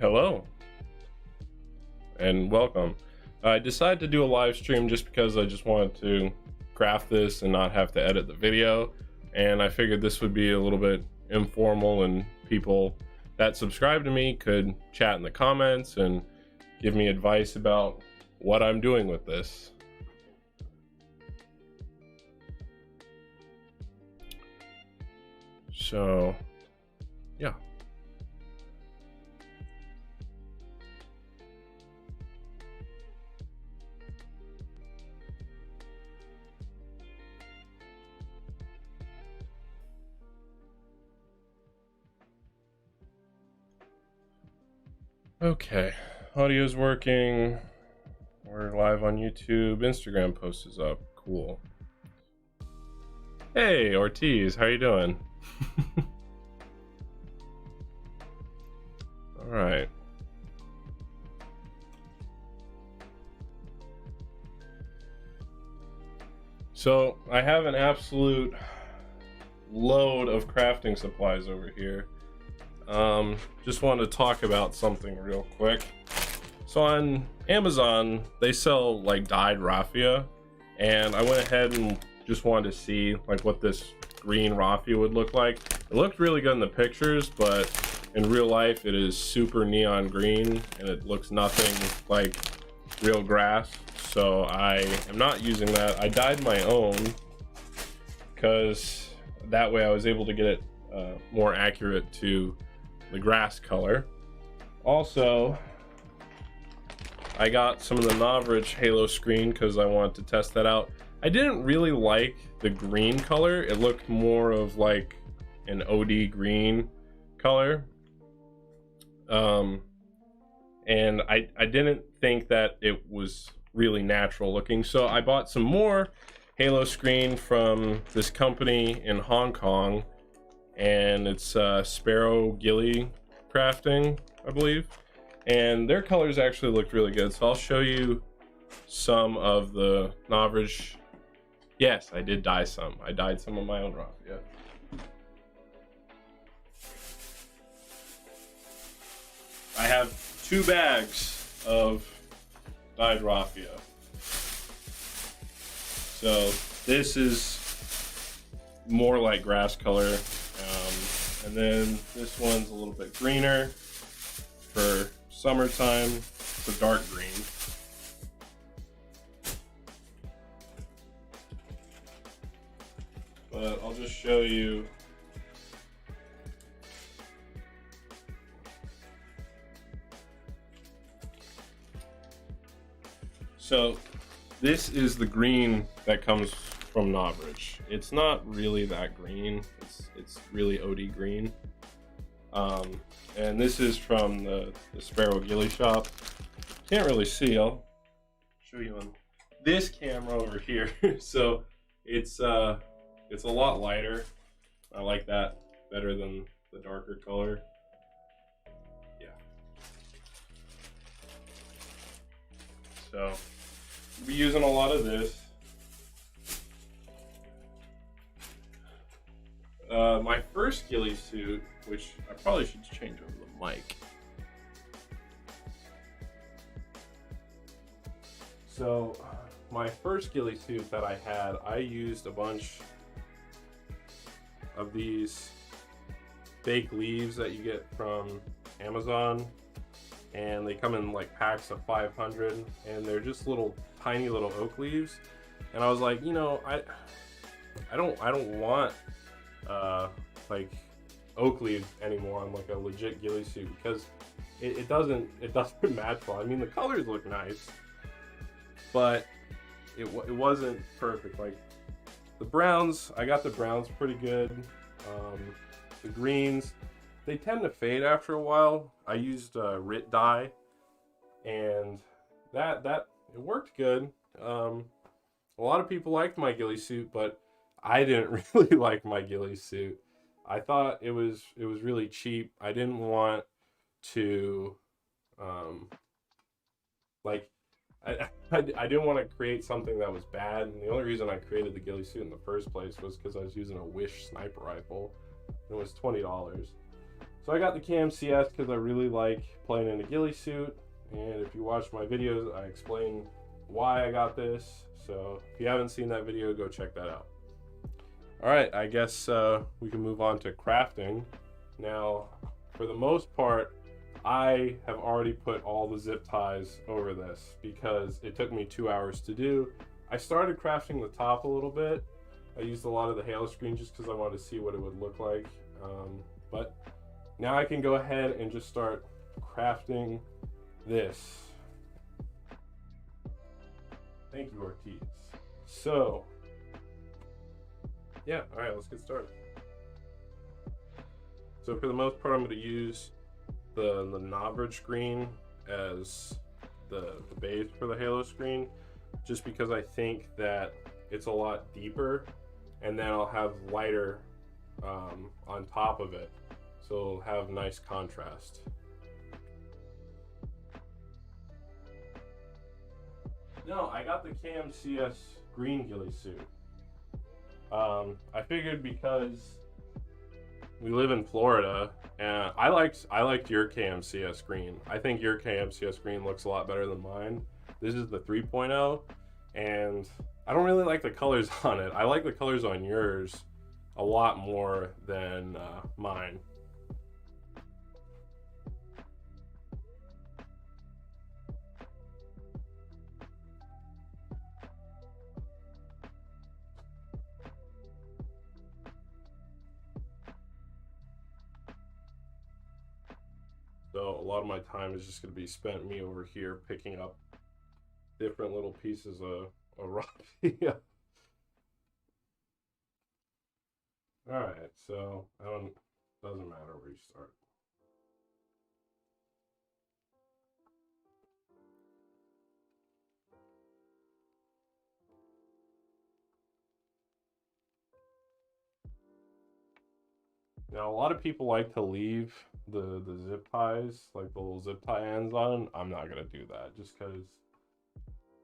Hello and welcome. I decided to do a live stream just because I just wanted to craft this and not have to edit the video, and I figured this would be a little bit informal and people that subscribe to me could chat in the comments and give me advice about what I'm doing with this. So yeah. Okay, audio's working. We're live on YouTube. Instagram post is up. Cool. Hey, Ortiz, how you doing? All right. So I have an absolute load of crafting supplies over here. Just wanted to talk about something real quick. So on Amazon, they sell like dyed raffia, and I went ahead and just wanted to see like what this green raffia would look like. It looked really good in the pictures, but in real life it is super neon green and it looks nothing like real grass. So I am not using that. I dyed my own because that way I was able to get it more accurate to the grass color. Also, I got some of the Novridge Halo screen because I wanted to test that out. I didn't really like the green color. It looked more of like an OD green color. And I didn't think that it was really natural looking. So I bought some more Halo screen from this company in Hong Kong, and it's Sparrow Ghillie crafting, I believe. And their colors actually looked really good. So I'll show you some of the Novridge. Yes, I did dye some. I dyed some of my own raffia. I have 2 bags of dyed raffia. So this is more like grass color. And then this one's a little bit greener for summertime, for dark green. But I'll just show you. So this is the green that comes from Novridge. It's not really that green. It's really OD green. And this is from the Sparrow Ghillie shop. Can't really see. I'll show you on this camera over here. So it's a lot lighter. I like that better than the darker color. Yeah. So we'll be using a lot of this. My first ghillie suit, which I probably should change over the mic. So my first ghillie suit that I had, I used a bunch of these fake leaves that you get from Amazon, and they come in like packs of 500, and they're just little tiny little oak leaves. And I was like, you know, I don't want like oak leaf anymore on like a legit ghillie suit, because it doesn't match well. I mean, the colors look nice, but it wasn't perfect. Like the browns, I got the browns pretty good. The greens, they tend to fade after a while. I used RIT dye, and that it worked good. A lot of people liked my ghillie suit, but I didn't really like my ghillie suit. I thought it was really cheap. I didn't want to like I didn't want to create something that was bad, and the only reason I created the ghillie suit in the first place was because I was using a Wish sniper rifle. It was $20. So I got the KMCS because I really like playing in a ghillie suit, and if you watch my videos, I explain why I got this. So if you haven't seen that video, go check that out. All right, I guess we can move on to crafting. Now, for the most part, I have already put all the zip ties over this because it took me 2 hours to do. I started crafting the top a little bit. I used a lot of the halo screen just because I wanted to see what it would look like. But now I can go ahead and just start crafting this. Thank you, Ortiz. So, yeah, all right, let's get started. So for the most part, I'm going to use the Noverage screen as the base for the halo screen, just because I think that it's a lot deeper, and then I'll have lighter on top of it, so it'll have nice contrast. No, I got the KMCS green ghillie suit. I figured because we live in Florida, and I liked your KMCS green. I think your KMCS green looks a lot better than mine. This is the 3.0, and I don't really like the colors on it. I like the colors on yours a lot more than mine. So a lot of my time is just going to be spent me over here picking up different little pieces of Raffia. All right, so doesn't matter where you start. Now, a lot of people like to leave the zip ties, like the little zip tie ends on. I'm not gonna do that just because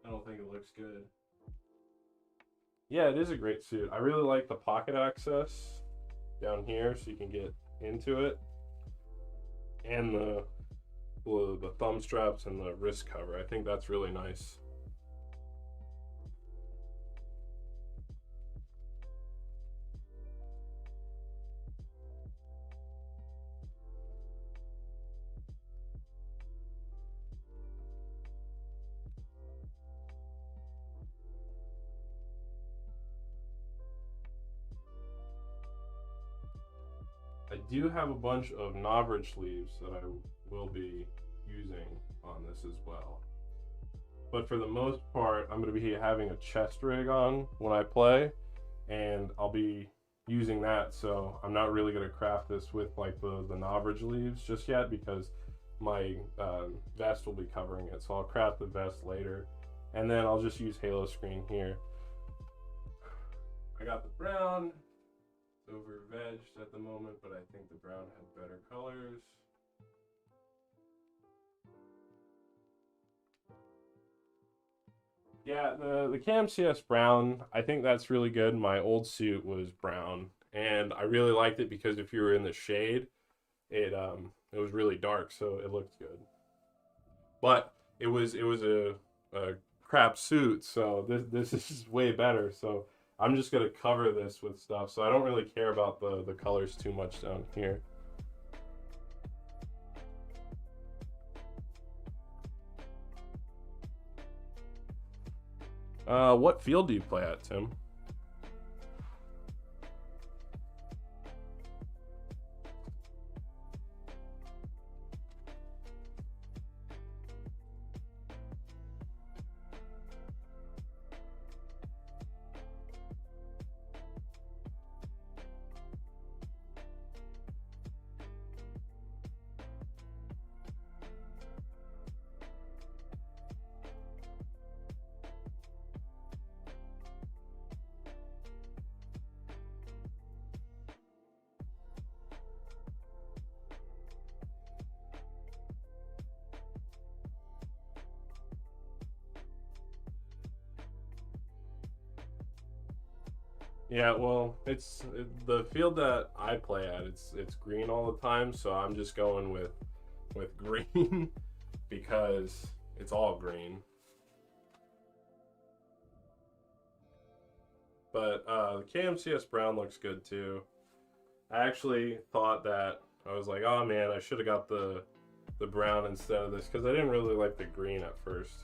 I don't think it looks good. Yeah, it is a great suit. I really like the pocket access down here so you can get into it, and the thumb straps and the wrist cover. I think that's really nice. I do have a bunch of Noverage sleeves that I will be using on this as well. But for the most part, I'm going to be having a chest rig on when I play, and I'll be using that, so I'm not really going to craft this with like the Noverage leaves just yet because my vest will be covering it. So I'll craft the vest later, and then I'll just use halo screen here. I got the brown. Over vegged at the moment, but I think the brown had better colors. Yeah, the KMCS brown, I think that's really good. My old suit was brown, and I really liked it because if you were in the shade, it was really dark, so it looked good. But it was a crap suit, so this is way better. So I'm just gonna cover this with stuff, so I don't really care about the colors too much down here. What field do you play at, Tim? Yeah, well, the field that I play at. It's green all the time, so I'm just going with green because it's all green. But the KMCS brown looks good too. I actually thought that I was like, oh man, I should have got the brown instead of this because I didn't really like the green at first.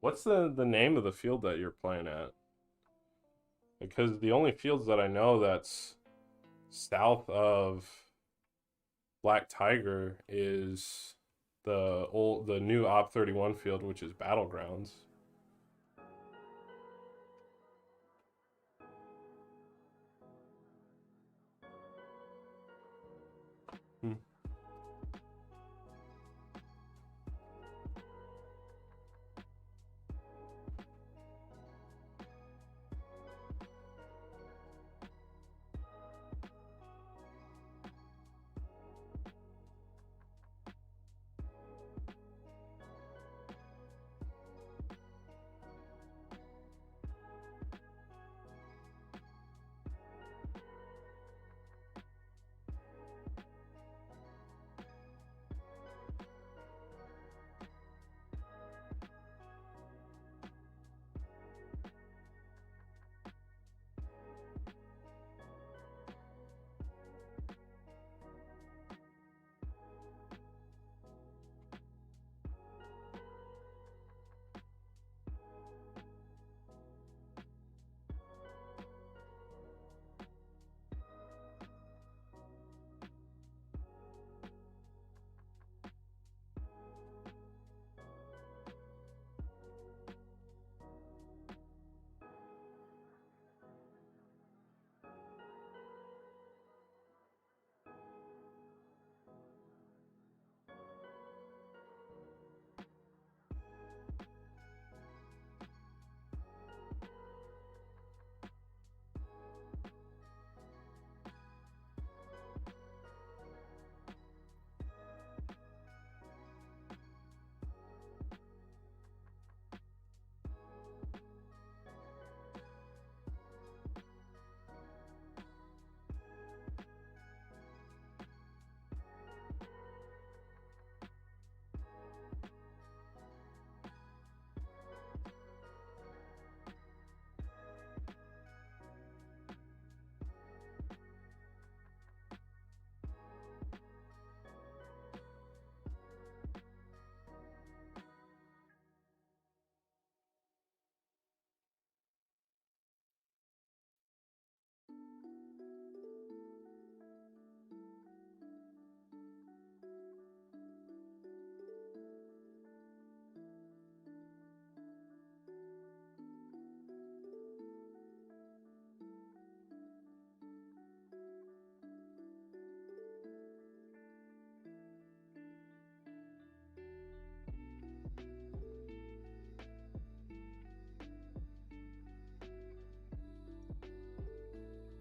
What's the name of the field that you're playing at? Because the only fields that I know that's south of Black Tiger is the new Op 31 field, which is Battlegrounds. Hmm.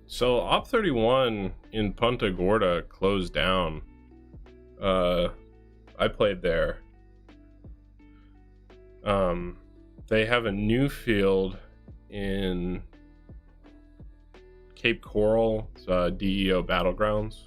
So Op 31 in Punta Gorda closed down. I played there. They have a new field in Cape Coral, DEO Battlegrounds.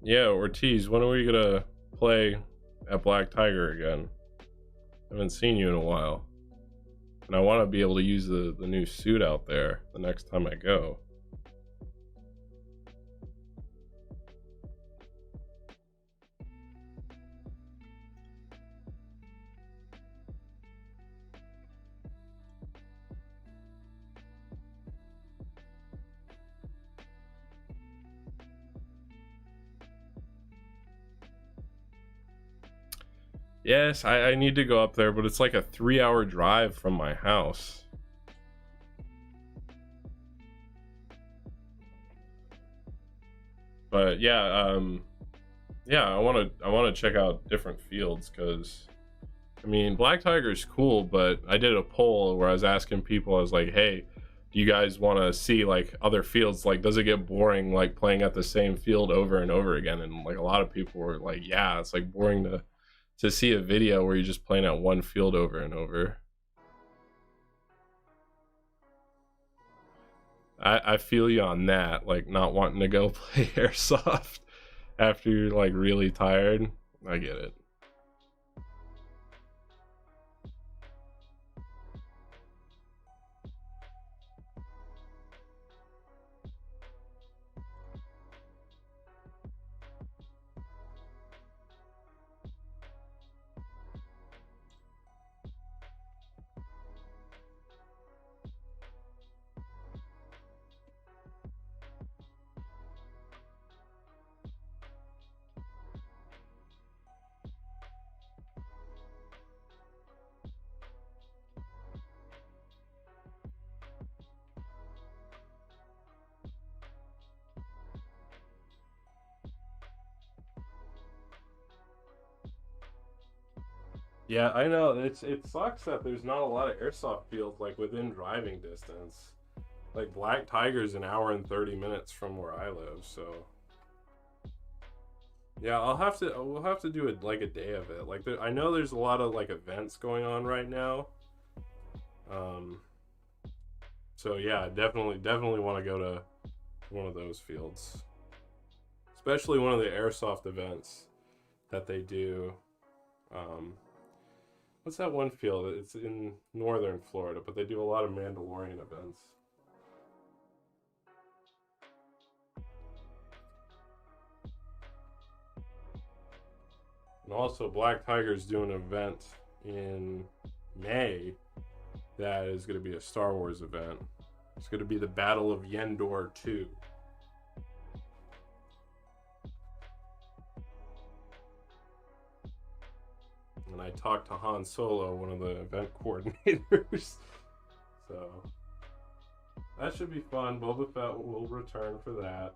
Yeah, Ortiz, when are we gonna play at Black Tiger again? I haven't seen you in a while. And I want to be able to use the new suit out there the next time I go. Yes, I need to go up there, but it's like a 3-hour drive from my house. But yeah, yeah, I want to check out different fields, because I mean, Black Tiger is cool, but I did a poll where I was asking people, I was like, hey, do you guys want to see like other fields? Like, does it get boring like playing at the same field over and over again? And like a lot of people were like, yeah, it's like boring to see a video where you're just playing at one field over and over. I feel you on that, like not wanting to go play airsoft after you're like really tired. I get it. Yeah, I know. It sucks that there's not a lot of airsoft fields like within driving distance. Like Black Tiger's an hour and 30 minutes from where I live, so yeah, we'll have to do it like a day of it. Like I know there's a lot of like events going on right now. Um so yeah, definitely want to go to one of those fields. Especially one of the airsoft events that they do. Um What's that one field? It's in northern Florida, but they do a lot of Mandalorian events. And also, Black Tiger's doing an event in May that is going to be a Star Wars event. It's going to be the Battle of Yendor 2. And I talked to Han Solo, one of the event coordinators. So that should be fun. Boba Fett will return for that.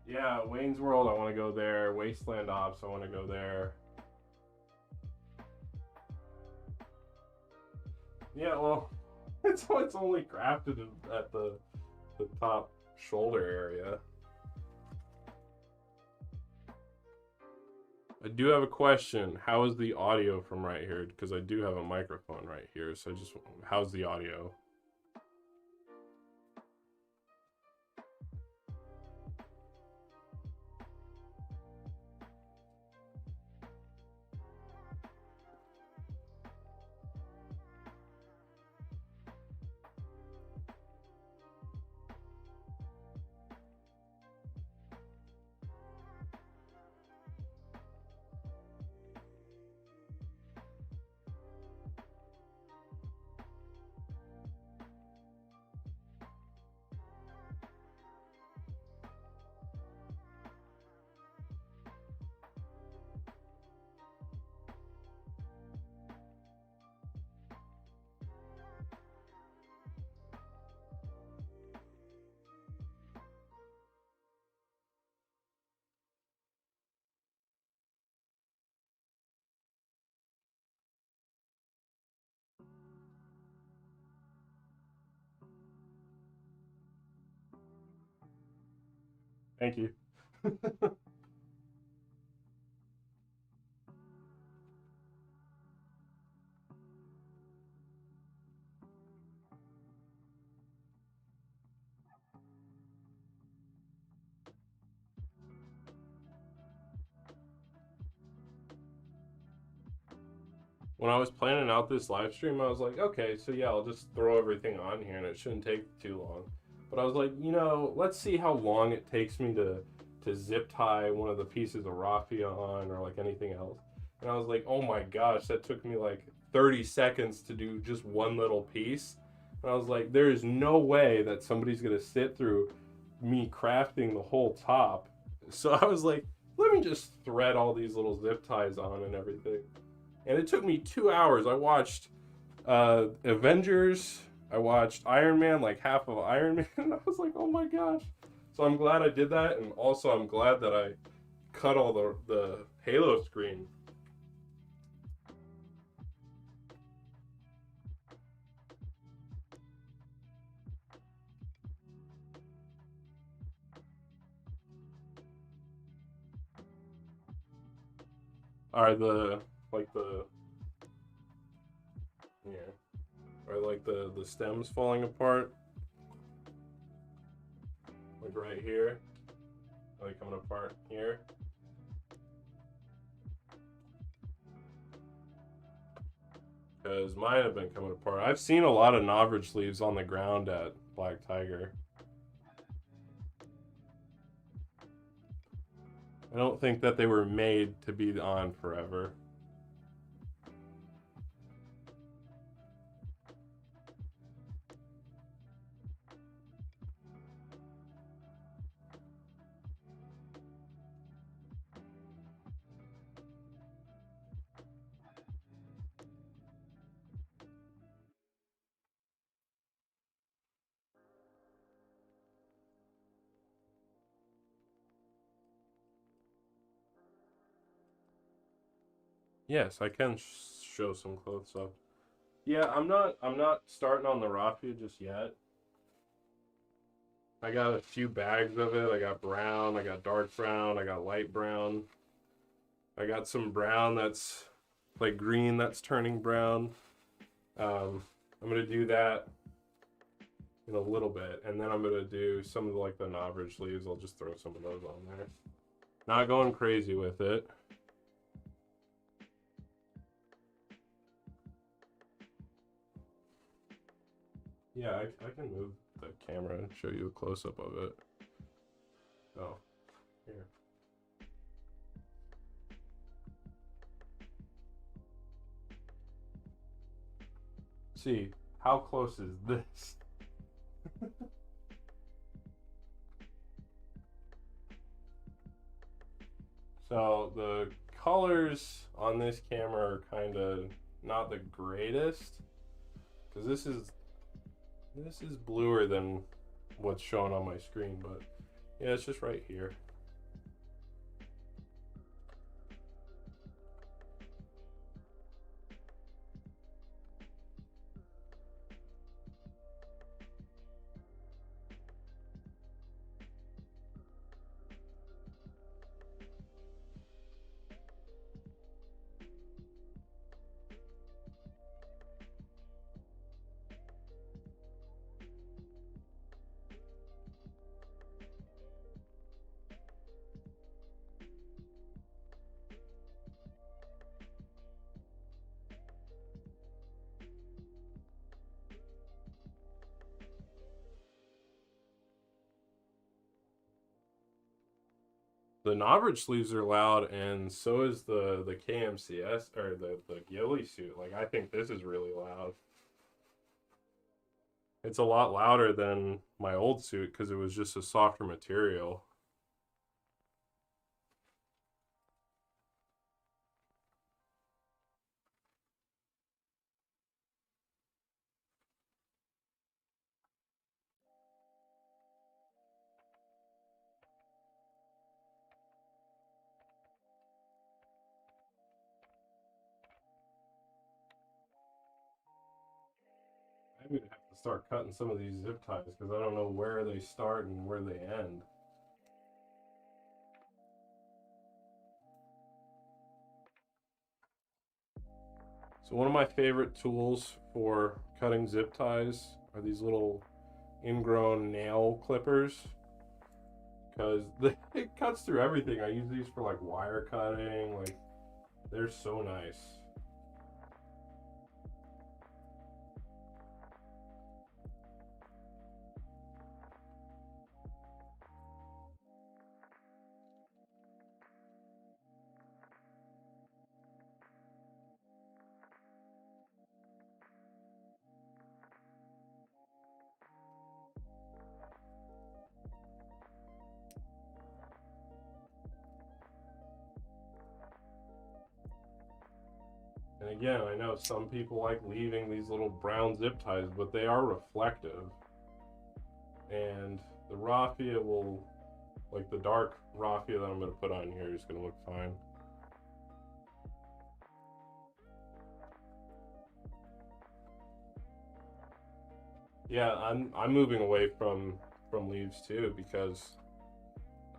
Yeah, Wayne's World, I want to go there. Wasteland Ops, I want to go there. Yeah, well, it's only crafted at the top shoulder area. I do have a question. How is the audio from right here? Because I do have a microphone right here. So how's the audio? Thank you. When I was planning out this live stream, I was like, okay, so yeah, I'll just throw everything on here and it shouldn't take too long. But I was like, let's see how long it takes me to zip tie one of the pieces of raffia on or like anything else. And I was like, oh my gosh, that took me like 30 seconds to do just one little piece. And I was like, there is no way that somebody's gonna sit through me crafting the whole top. So I was like, let me just thread all these little zip ties on and everything. And it took me 2 hours. I watched Avengers. I watched Iron Man, like half of Iron Man. And I was like, oh my gosh. So I'm glad I did that. And also I'm glad that I cut all the Halo screen. Or the stems falling apart. Like right here. Are they coming apart here? Because mine have been coming apart. I've seen a lot of Noverage leaves on the ground at Black Tiger. I don't think that they were made to be on forever. Yes, I can show some clothes up. Yeah, I'm not starting on the raffia just yet. I got a few bags of it. I got brown, I got dark brown, I got light brown. I got some brown that's like green that's turning brown. I'm gonna do that in a little bit, and then I'm gonna do some of like the Noverage leaves. I'll just throw some of those on there. Not going crazy with it. Yeah, I can move the camera and show you a close-up of it. Oh, here. See, how close is this? So the colors on this camera are kind of not the greatest, because this is bluer than what's shown on my screen, but yeah, it's just right here. The Noverage sleeves are loud, and so is the KMCS or the Ghillie suit. Like I think this is really loud. It's a lot louder than my old suit because it was just a softer material. I'm gonna have to start cutting some of these zip ties because I don't know where they start and where they end. So one of my favorite tools for cutting zip ties are these little ingrown nail clippers because it cuts through everything. I use these for like wire cutting. Like they're so nice. And again, I know some people like leaving these little brown zip ties, but they are reflective. And the raffia will, like the dark raffia that I'm going to put on here is going to look fine. Yeah, I'm moving away from leaves too because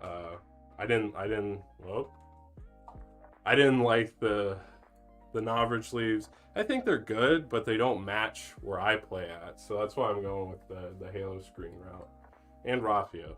I didn't like the Noverage sleeves. I think they're good, but they don't match where I play at. So that's why I'm going with the Halo screen route and Raffia.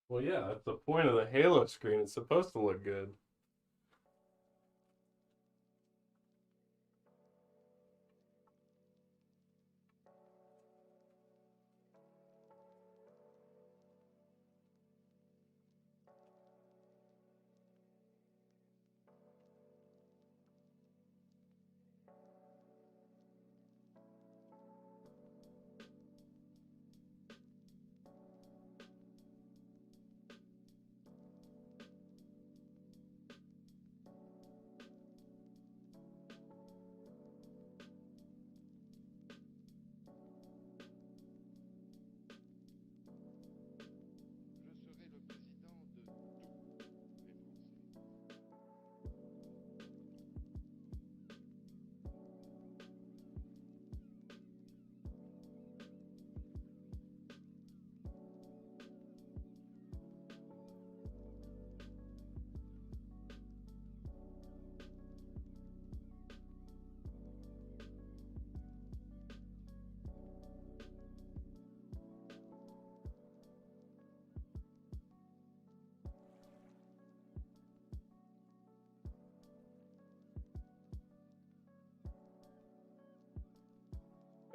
Well, yeah, that's the point of the Halo screen. It's supposed to look good.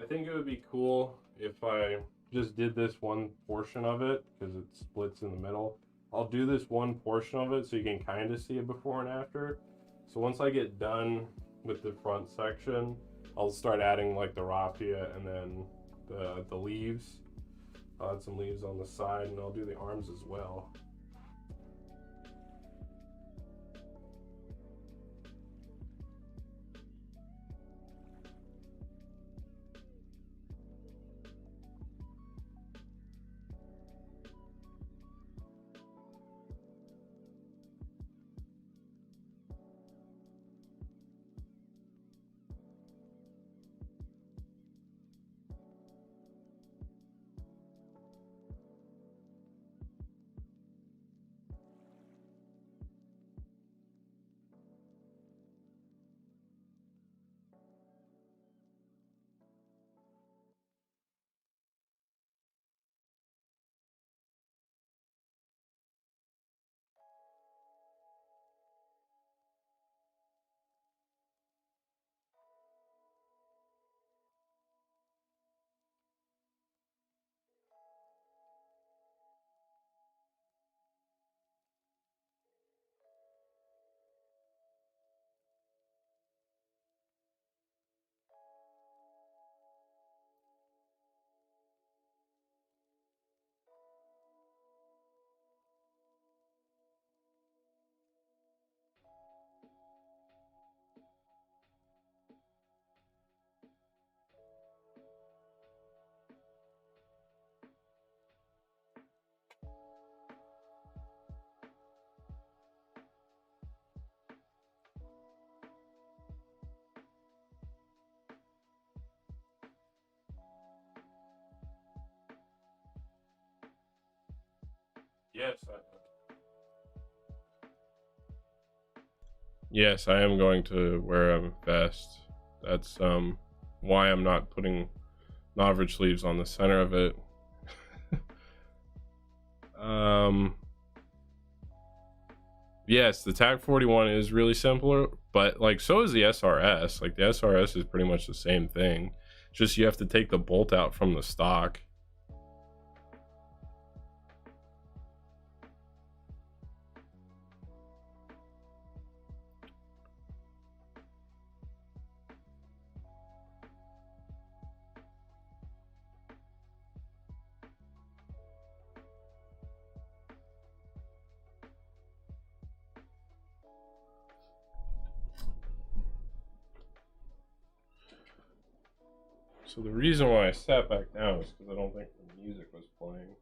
I think it would be cool if I just did this one portion of it because it splits in the middle. I'll do this one portion of it so you can kind of see it before and after. So once I get done with the front section, I'll start adding like the raffia and then the leaves. I'll add some leaves on the side and I'll do the arms as well. Yes, yes, I am going to wear a vest. That's why I'm not putting novice sleeves on the center of it. Yes, the TAC 41 is really simpler, but like so is the SRS. Like the SRS is pretty much the same thing. Just you have to take the bolt out from the stock. So the reason why I sat back down is because I don't think the music was playing.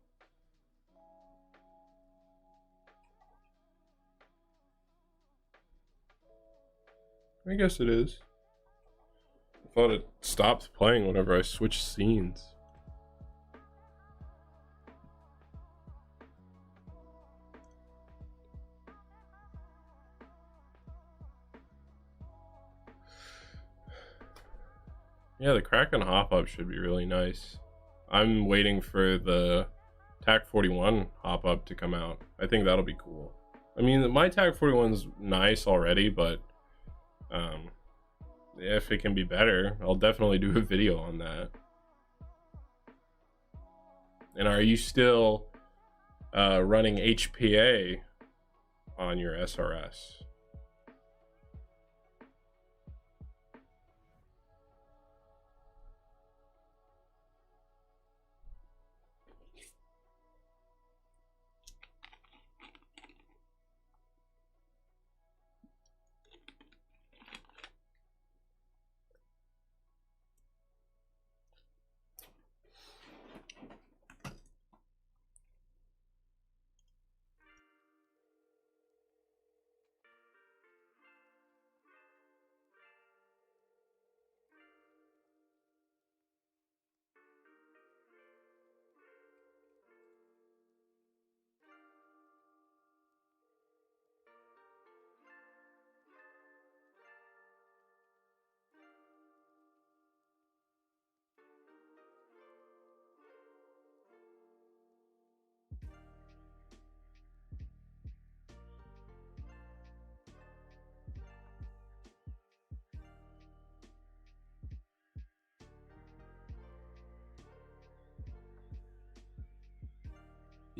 I guess it is. I thought it stopped playing whenever I switched scenes. Yeah, the Kraken hop-up should be really nice. I'm waiting for the TAC 41 hop-up to come out. I think that'll be cool. I mean, my TAC 41's nice already, but if it can be better, I'll definitely do a video on that. And are you still running HPA on your SRS?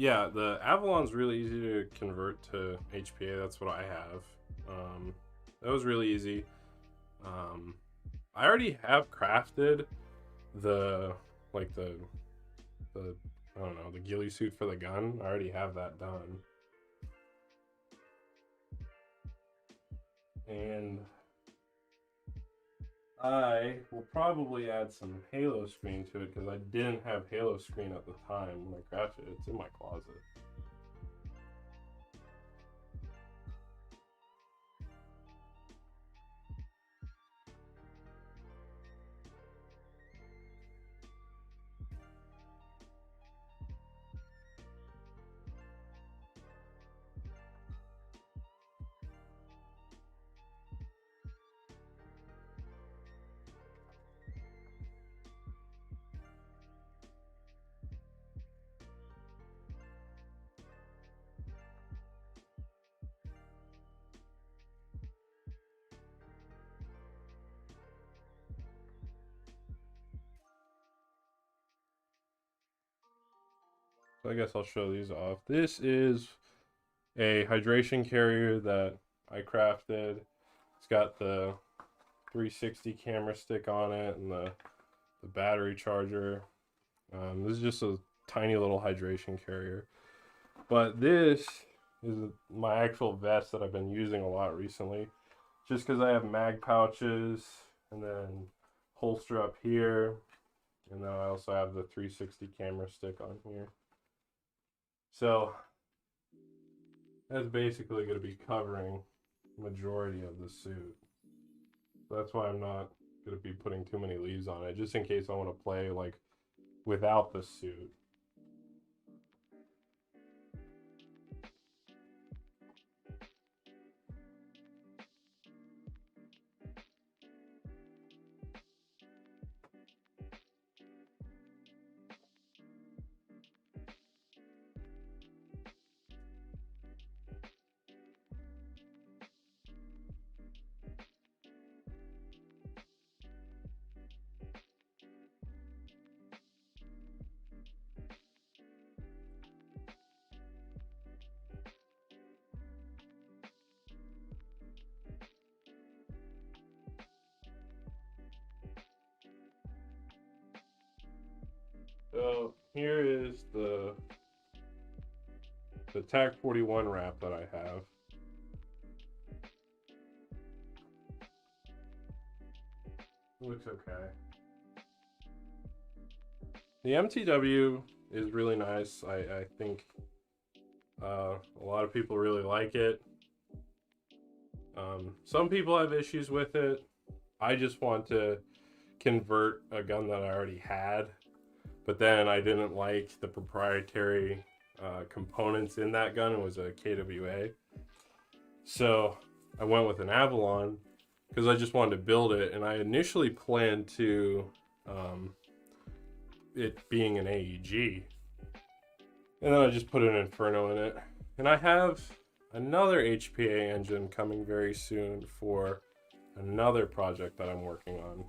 Yeah, the Avalon's really easy to convert to HPA. That's what I have. That was really easy. I already have crafted the the I don't know, the ghillie suit for the gun. I already have that done. And I will probably add some halo screen to it because I didn't have halo screen at the time when I crafted it. It's in my closet. So I guess I'll show these off. This is a hydration carrier that I crafted. It's got the 360 camera stick on it and the battery charger. This is just a tiny little hydration carrier. But this is my actual vest that I've been using a lot recently. Just because I have mag pouches and then holster up here. And then I also have the 360 camera stick on here. So that's basically going to be covering the majority of the suit. So that's why I'm not going to be putting too many leaves on it, just in case I want to play like without the suit. is the TAC 41 wrap that I have. It looks okay. The MTW is really nice. I think a lot of people really like it. Some people have issues with it. I just want to convert a gun that I already had, but then I didn't like the proprietary components in that gun. It was a KWA, so I went with an Avalon because I just wanted to build it, and I initially planned to it being an AEG, and then I just put an Inferno in it. And I have another HPA engine coming very soon for another project that I'm working on.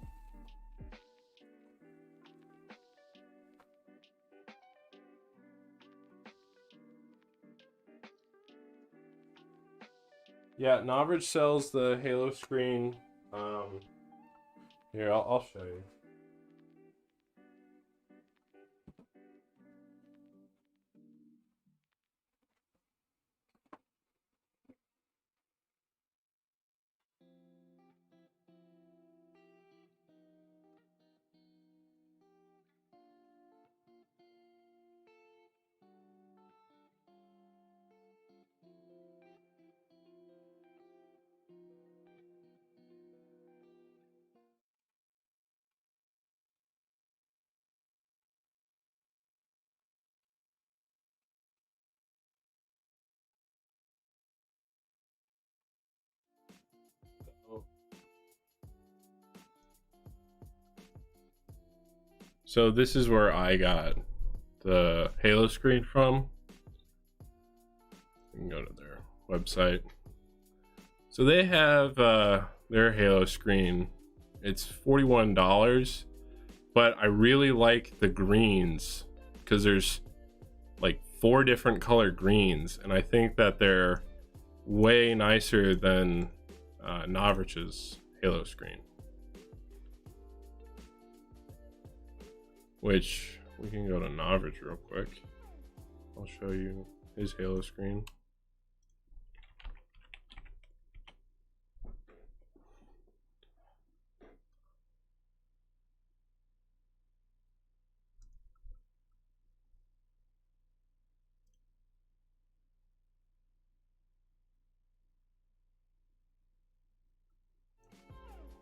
Yeah, Noveridge sells the Halo screen. Here, I'll show you. So this is where I got the Halo screen from. You can go to their website. So they have their Halo screen. It's $41, but I really like the greens because there's like 4 different color greens, and I think that they're way nicer than Novridge's Halo screen, which we can go to Noveridge real quick. I'll show you his Halo screen.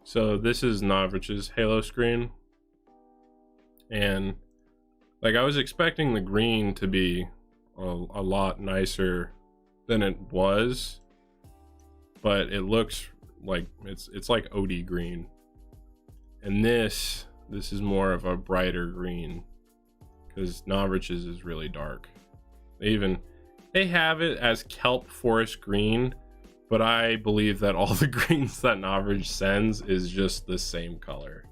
So this is Noveridge's Halo screen, and like I was expecting the green to be a lot nicer than it was, but it looks like it's like OD green, and this is more of a brighter green because Noveridge's is really dark. They have it as kelp forest green, but I believe that all the greens that Noveridge sends is just the same color.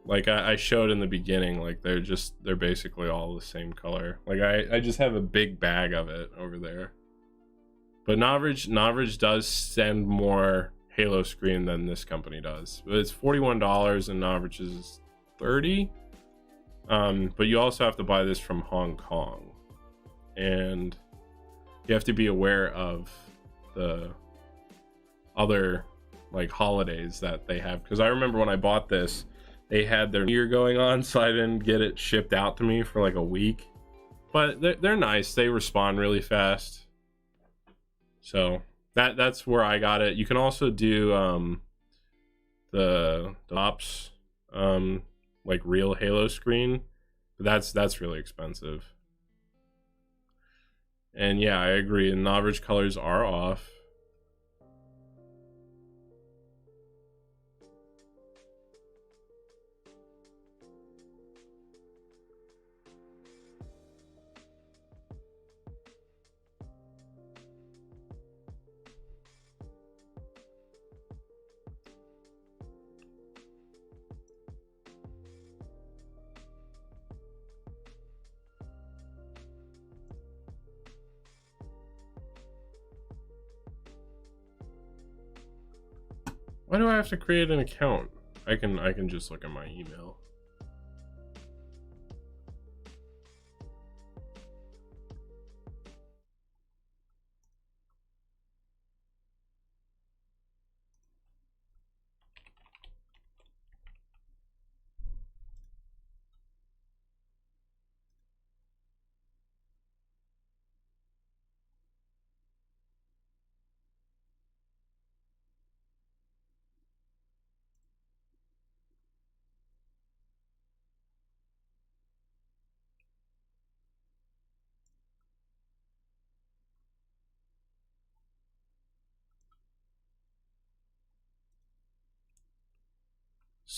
Like I showed in the beginning, like they're basically all the same color. Like I just have a big bag of it over there. But Noveridge does send more Halo screen than this company does. But it's $41 and Noveridge is $30. But you also have to buy this from Hong Kong, and you have to be aware of the other like holidays that they have, because I remember when I bought this, they had their New Year going on, so I didn't get it shipped out to me for like a week. But they're nice. They respond really fast. So that's where I got it. You can also do the ops like real Halo screen, but that's really expensive. And yeah, I agree. And Noveridge colors are off. Why do I have to create an account? I can just look at my email.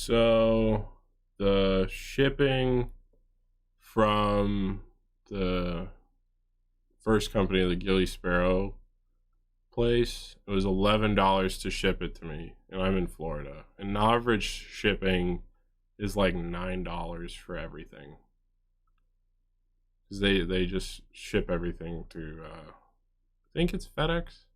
So the shipping from the first company, the Ghillie Sparrow place, it was $11 to ship it to me, and I'm in Florida. And average shipping is like $9 for everything. Because they just ship everything through, I think it's FedEx.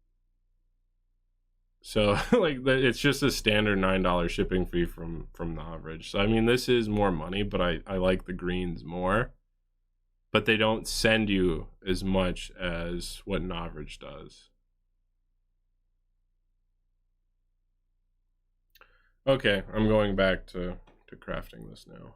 So like it's just a standard $9 shipping fee from the average. So I mean, this is more money, but I like the greens more. But they don't send you as much as what an average does. Okay, I'm going back to crafting this now.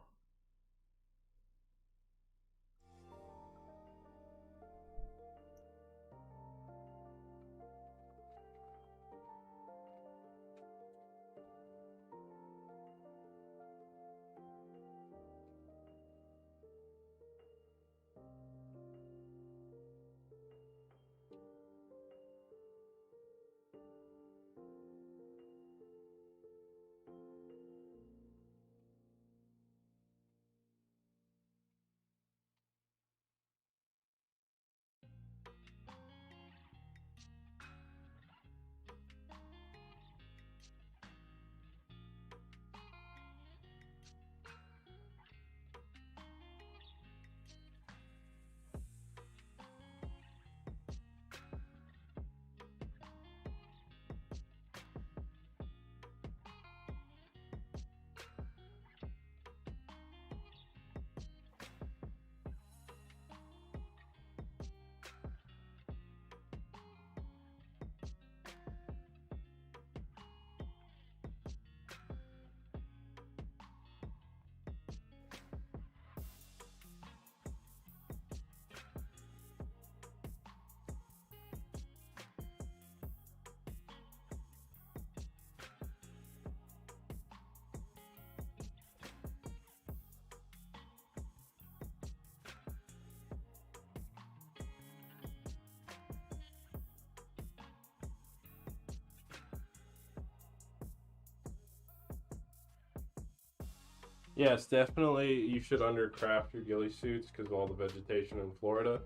Yes, definitely you should undercraft your ghillie suits because of all the vegetation in Florida.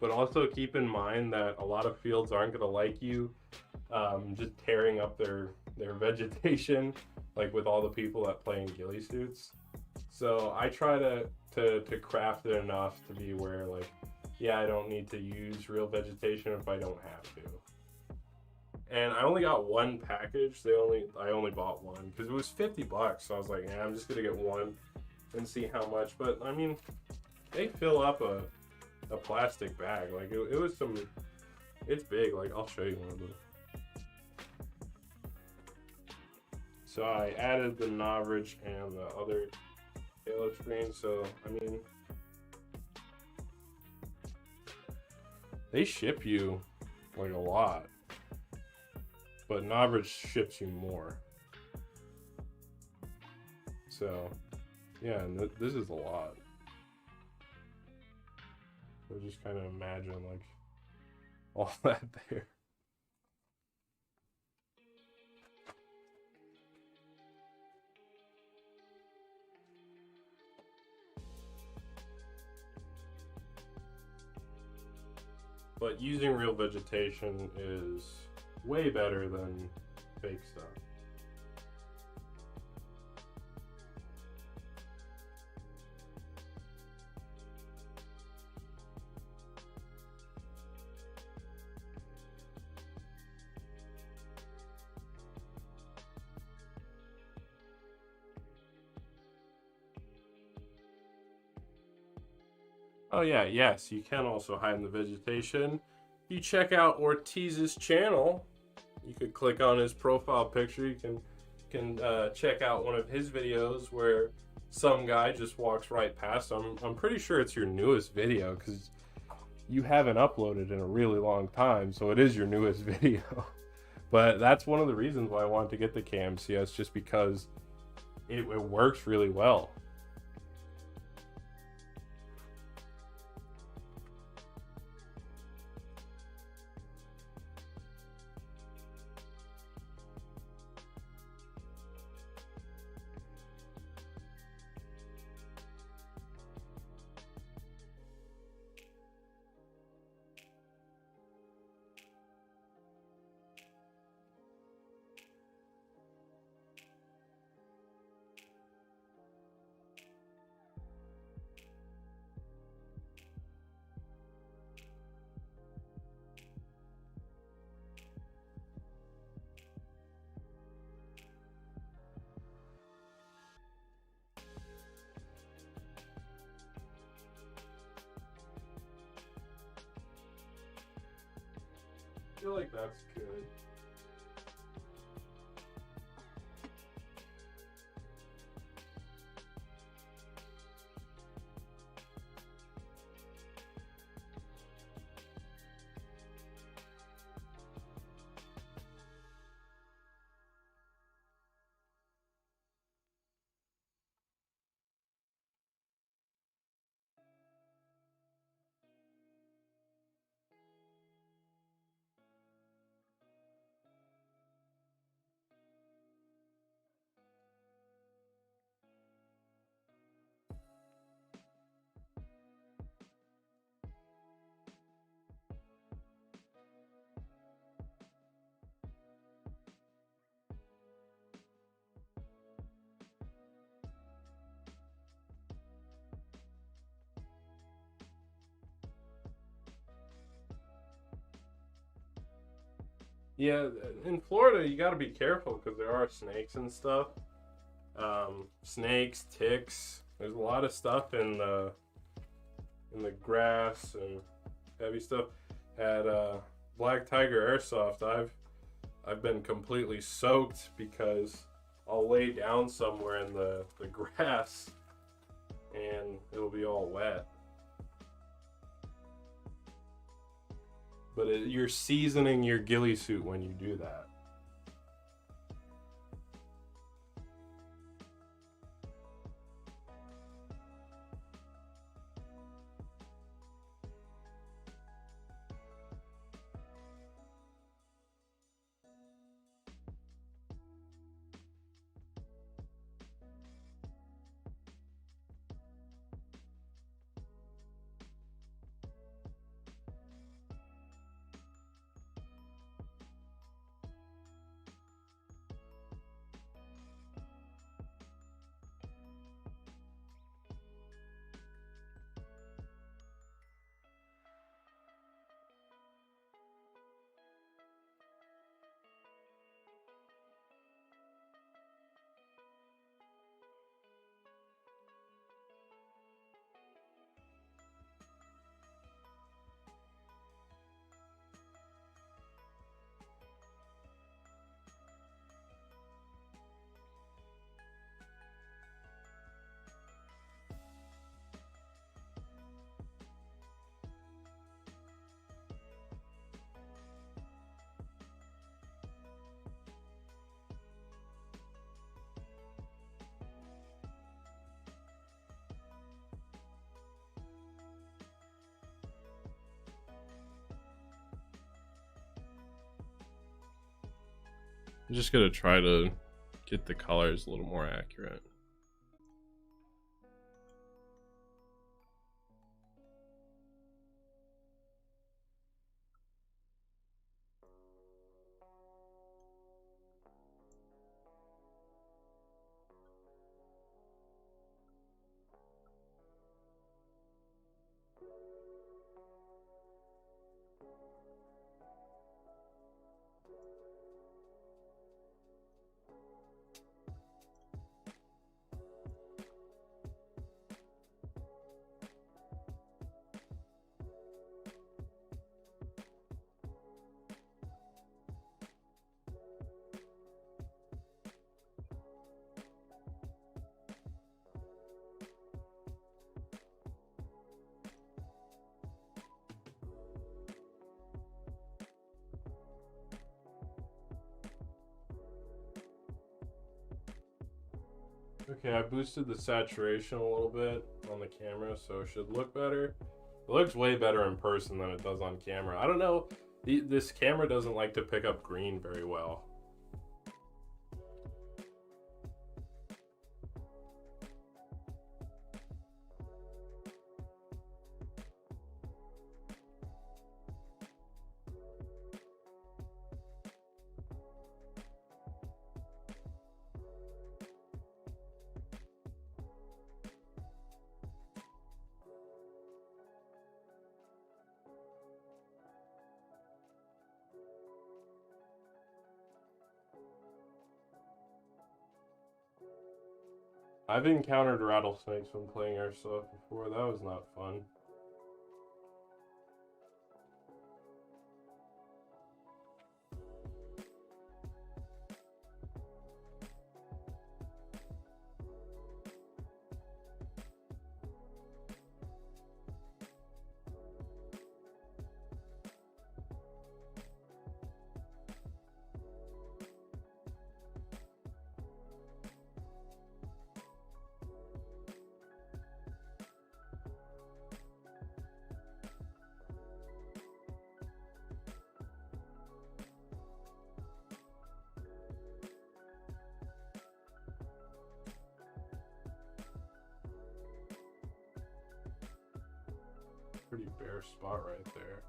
But also keep in mind that a lot of fields aren't going to like you just tearing up their vegetation, like with all the people that play in ghillie suits. So I try to craft it enough to be where, like, yeah, I don't need to use real vegetation if I don't have to. And I only got one package. I only bought one because it was $50. So I was like, yeah, I'm just gonna get one and see how much. But I mean, they fill up a plastic bag. Like it was some. It's big. Like I'll show you one of them. So I added the Novrich and the other Halo screen. So I mean, they ship you like a lot. But Novrich ships you more. So, yeah, and this is a lot. So just kind of imagine, like, all that there. But using real vegetation is way better than fake stuff. Oh yeah, yes, you can also hide in the vegetation. If you check out Ortiz's channel, you could click on his profile picture. You can check out one of his videos where some guy just walks right past. I'm pretty sure it's your newest video because you haven't uploaded in a really long time, so it is your newest video. But that's one of the reasons why I wanted to get the KMCS, just because it works really well. feel like that's good. Yeah, in Florida, you got to be careful because there are snakes and stuff. Snakes, ticks. There's a lot of stuff in the grass and heavy stuff. At Black Tiger Airsoft, I've been completely soaked because I'll lay down somewhere in the grass and it'll be all wet. But you're seasoning your ghillie suit when you do that. I'm just gonna try to get the colors a little more accurate. Okay, I boosted the saturation a little bit on the camera, so it should look better. It looks way better in person than it does on camera. I don't know, this camera doesn't like to pick up green very well. I've encountered rattlesnakes when playing airsoft before. That was not fun. pretty bare spot right there.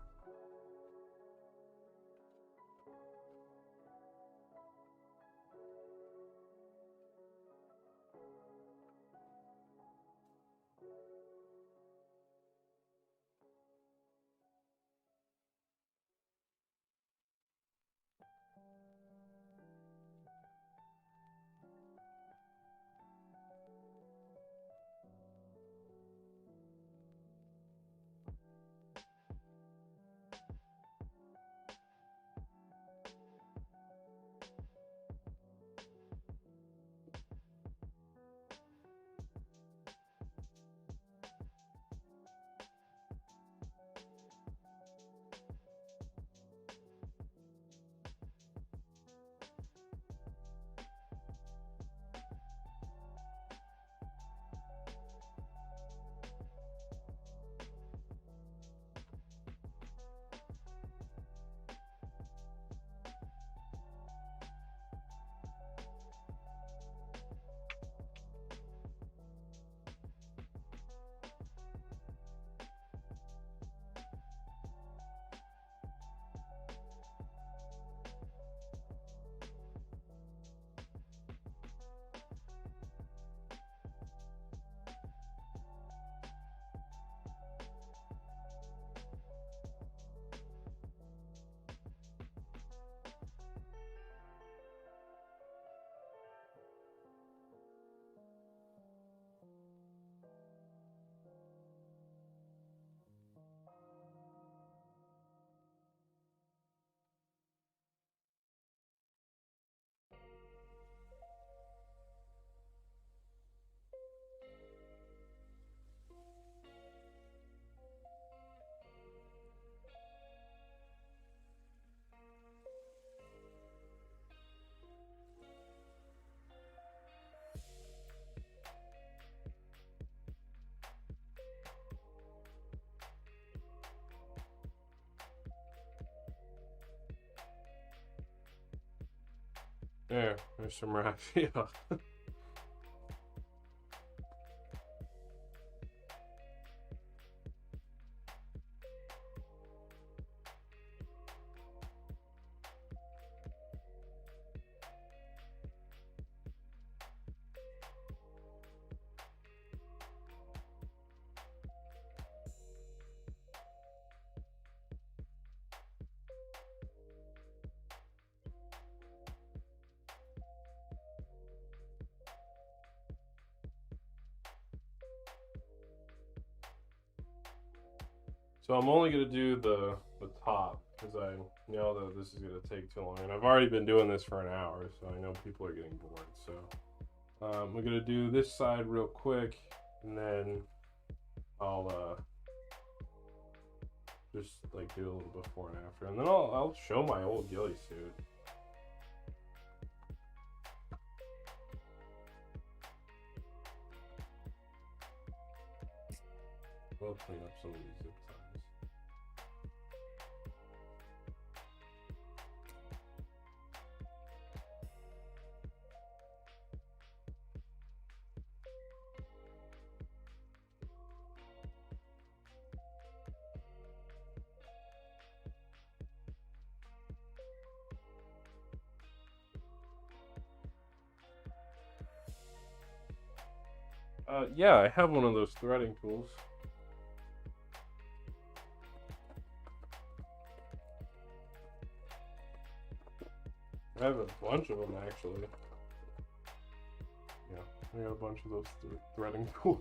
There's some Raffia. So I'm only going to do the top because I know that this is going to take too long. And I've already been doing this for an hour, so I know people are getting bored. So we're going to do this side real quick, and then I'll just like do a little before and after. And then I'll show my old Ghillie suit. We'll clean up some of these zip ties. Yeah, I have one of those threading tools. I have a bunch of them actually. Yeah, I got a bunch of those threading tools.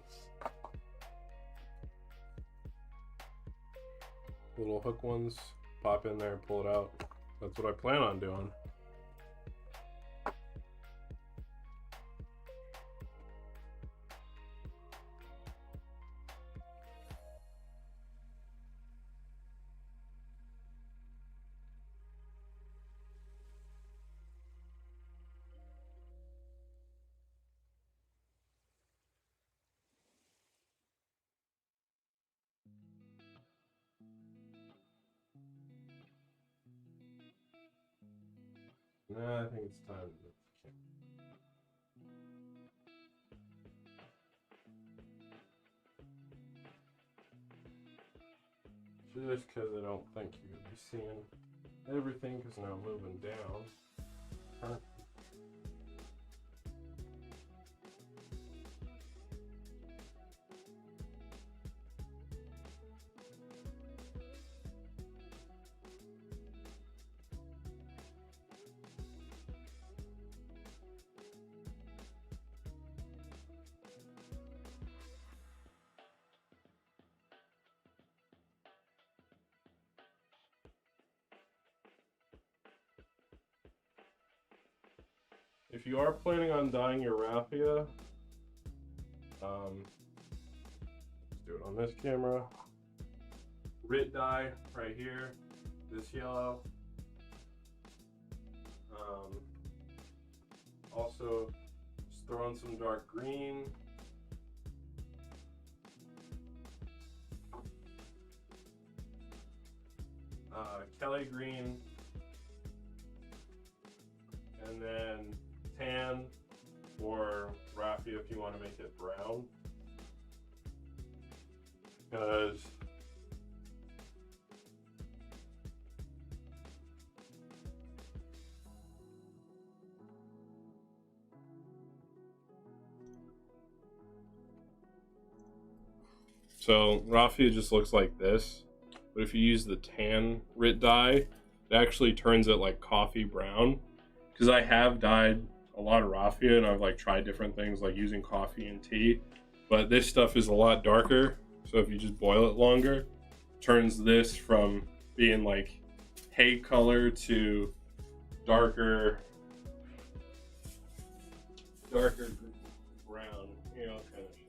Little hook ones, pop in there, pull it out. That's what I plan on doing. Nah, I think it's time to move the camera. Just because I don't think you're going to be seeing everything, because now I'm moving down. If you are planning on dyeing your raffia, let's do it on this camera. Rit dye right here, this yellow. Also, just throw in some dark green. Kelly green. And then tan or raffia if you want to make it brown, because so raffia just looks like this, but if you use the tan Rit dye, it actually turns it like coffee brown. Because I have dyed a lot of raffia and I've like tried different things like using coffee and tea, but this stuff is a lot darker. So if you just boil it longer, it turns this from being like hay color to darker brown, you know, kind of shit.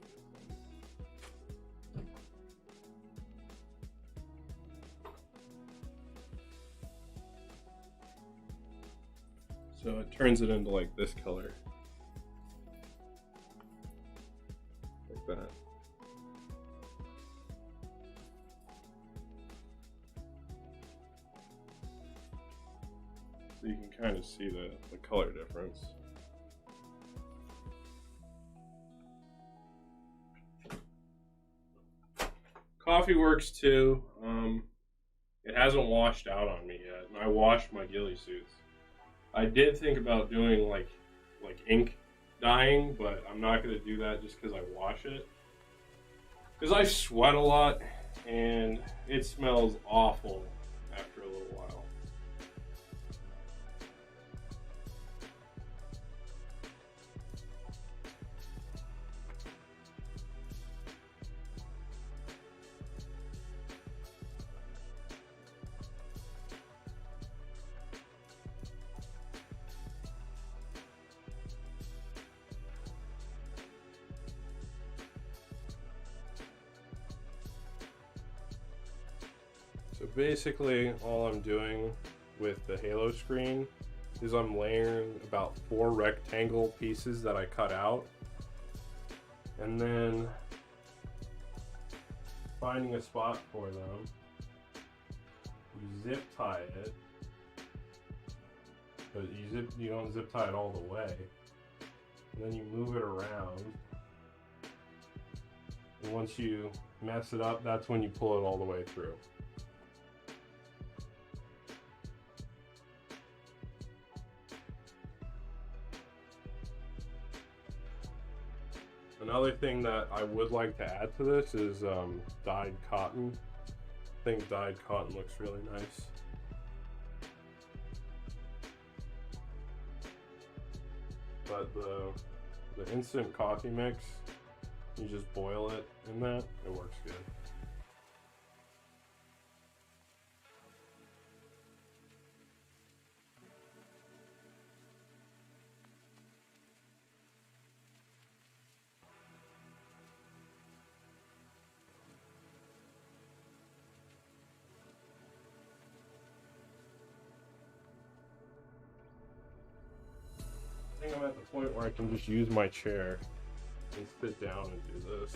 So it turns it into like this color. Like that. So you can kind of see the color difference. Coffee works too. It hasn't washed out on me yet, and I washed my ghillie suits. I did think about doing like ink dyeing, but I'm not going to do that just because I wash it. Because I sweat a lot, and it smells awful after a little while. So basically all I'm doing with the halo screen is I'm layering about 4 rectangle pieces that I cut out, and then finding a spot for them, you zip tie it, but you don't zip tie it all the way, and then you move it around, and once you mess it up, that's when you pull it all the way through. Another thing that I would like to add to this is dyed cotton. I think dyed cotton looks really nice. But the instant coffee mix, you just boil it in that, it works good. I think I'm at the point where I can just use my chair and sit down and do this.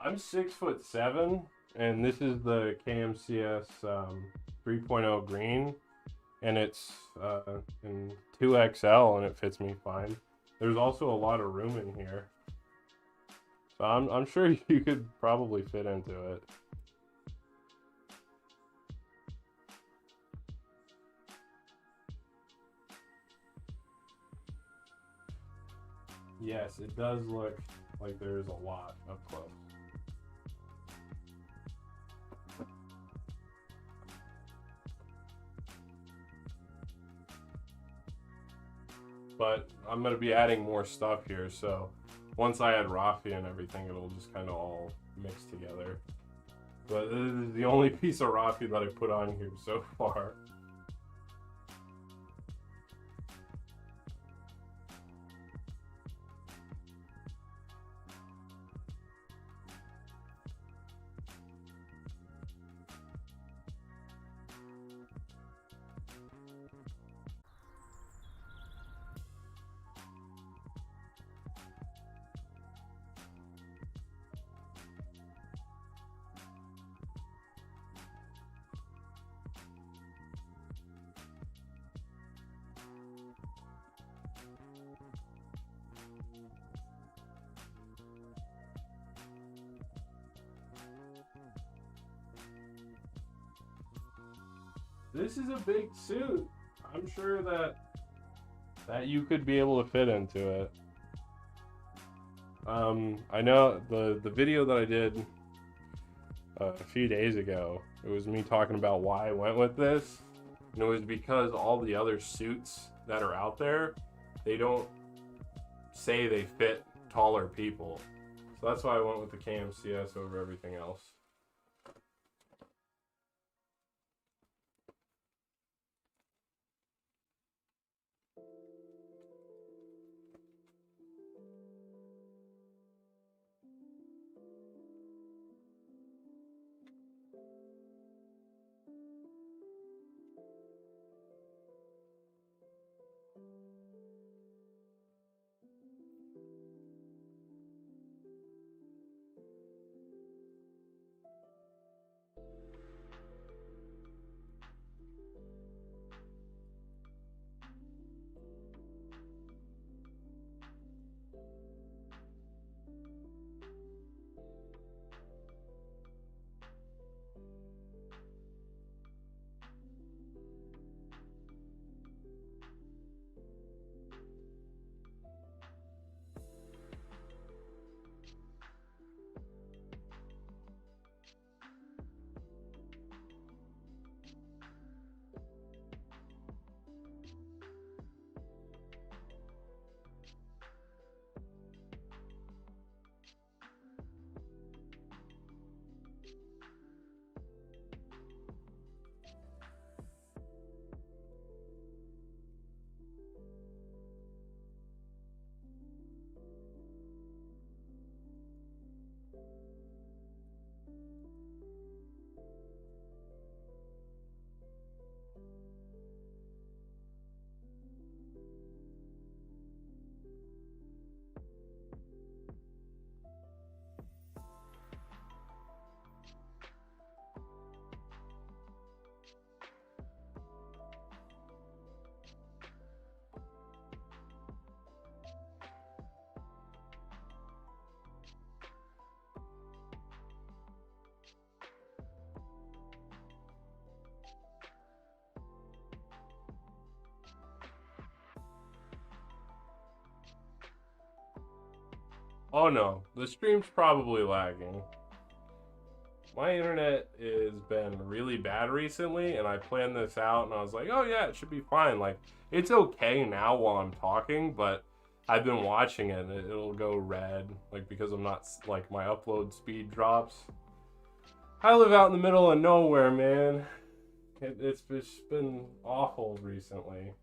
I'm 6'7", and this is the KMCS 3.0 green, and it's in 2XL, and it fits me fine. There's also a lot of room in here, so I'm sure you could probably fit into it. Yes, it does look like there's a lot up close. But I'm going to be adding more stuff here, so once I add Raffia and everything, it'll just kind of all mix together. But this is the only piece of Raffia that I put on here so far. This is a big suit. I'm sure that you could be able to fit into it. I know the video that I did a few days ago, it was me talking about why I went with this. And it was because all the other suits that are out there, they don't say they fit taller people. So that's why I went with the KMCS over everything else. Oh no, the stream's probably lagging. My internet has been really bad recently, and I planned this out, and I was like, oh yeah, it should be fine. Like, it's okay now while I'm talking, but I've been watching it, and it'll go red, like, because I'm not, like, my upload speed drops. I live out in the middle of nowhere, man. It's just been awful recently.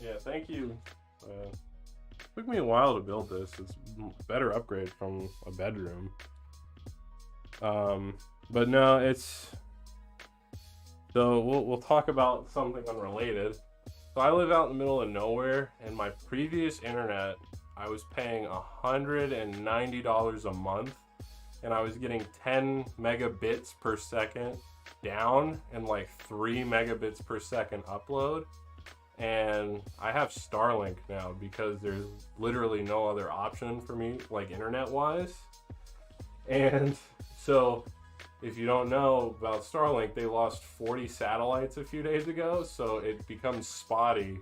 Yeah, thank you. Took me a while to build this. It's a better upgrade from a bedroom. But no, it's... So we'll talk about something unrelated. So I live out in the middle of nowhere, and my previous internet, I was paying $190 a month, and I was getting 10 megabits per second down and like 3 megabits per second upload. And I have Starlink now because there's literally no other option for me, like internet wise. And so if you don't know about Starlink, they lost 40 satellites a few days ago, so it becomes spotty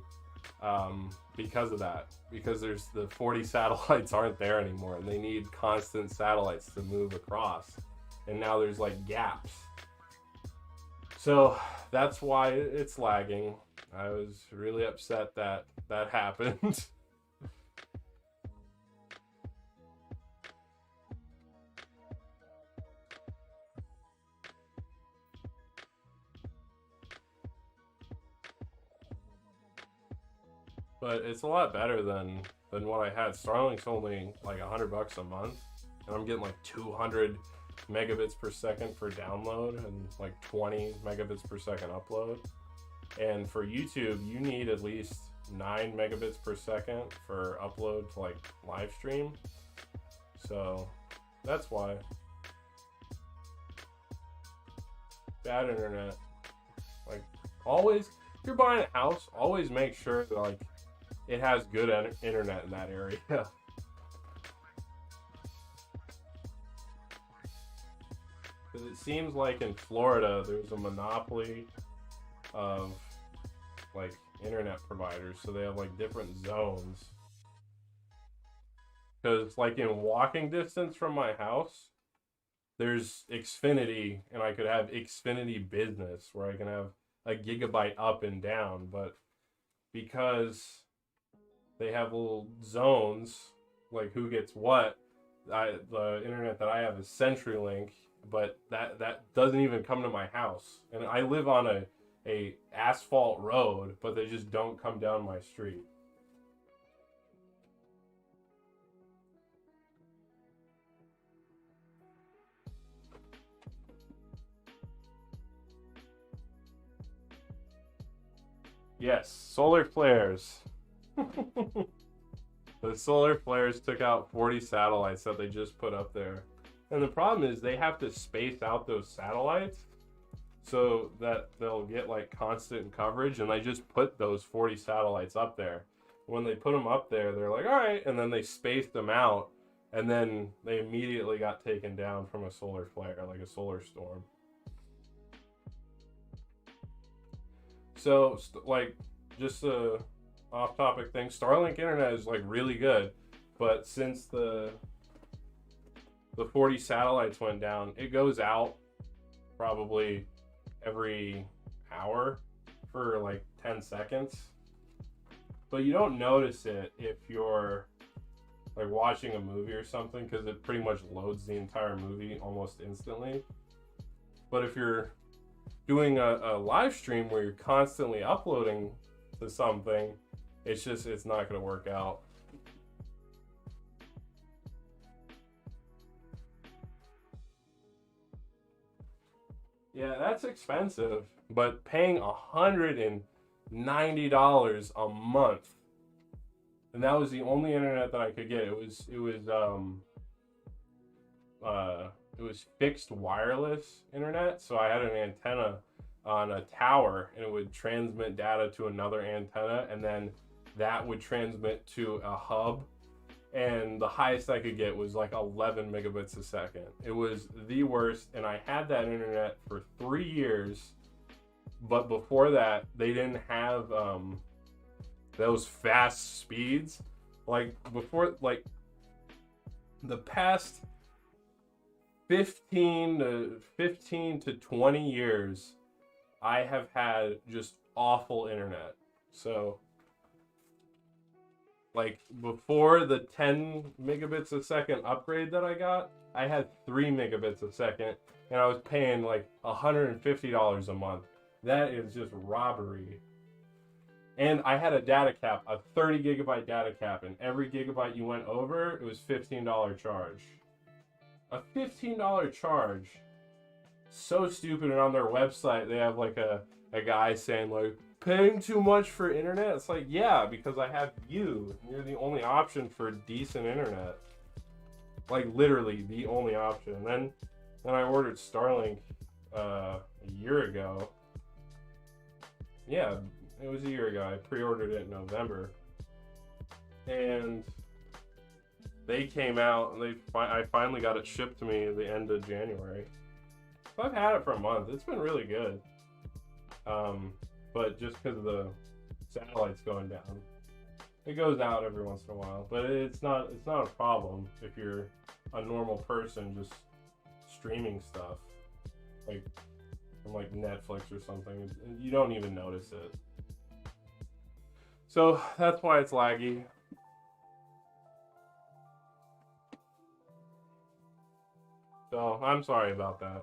because of that. Because there's the 40 satellites aren't there anymore, and they need constant satellites to move across. And now there's like gaps. So that's why it's lagging. I was really upset that that happened. But it's a lot better than what I had. Starlink's only like $100 a month, and I'm getting like 200 megabits per second for download and like 20 megabits per second upload. And for YouTube, you need at least 9 megabits per second for upload to like live stream. So that's why. Bad internet. Like always, if you're buying a house, always make sure that like it has good internet in that area. Because it seems like in Florida, there's a monopoly of like internet providers, so they have like different zones. Because like in walking distance from my house, there's Xfinity, and I could have Xfinity Business where I can have a gigabyte up and down. But because they have little zones, like who gets what, the internet that I have is CenturyLink, but that doesn't even come to my house. And I live on a asphalt road, but they just don't come down my street. Yes, solar flares. The solar flares took out 40 satellites that they just put up there. And the problem is they have to space out those satellites so that they'll get like constant coverage, and they just put those 40 satellites up there. When they put them up there, they're like, all right, and then they spaced them out, and then they immediately got taken down from a solar flare, like a solar storm. So, like, just a off-topic thing, Starlink internet is like really good, but since the 40 satellites went down, it goes out probably every hour for like 10 seconds. But you don't notice it if you're like watching a movie or something, because it pretty much loads the entire movie almost instantly. But if you're doing a live stream where you're constantly uploading to something, it's not going to work out. Yeah, that's expensive, but paying $190 a month, and that was the only internet that I could get. It was fixed wireless internet, so I had an antenna on a tower, and it would transmit data to another antenna, and then that would transmit to a hub, and the highest I could get was like 11 megabits a second. It was the worst, and I had that internet for 3 years, but before that, they didn't have those fast speeds. Like before, like the past 15 to 20 years, I have had just awful internet. So like before the 10 megabits a second upgrade that I got, I had 3 megabits a second, and I was paying like $150 a month. That is just robbery. And I had a data cap, a 30 gigabyte data cap, and every gigabyte you went over, it was $15 charge. A $15 charge. So stupid. And on their website, they have like a guy saying like, paying too much for internet? It's like, yeah, because I have you. You're the only option for decent internet. Like literally the only option. And then I ordered Starlink a year ago. Yeah, it was a year ago. I pre-ordered it in November. And they came out and I finally got it shipped to me at the end of January. So I've had it for a month. It's been really good. But just because of the satellites going down, it goes out every once in a while. But it's not a problem if you're a normal person just streaming stuff, like from like Netflix or something. You don't even notice it. So that's why it's laggy. So I'm sorry about that.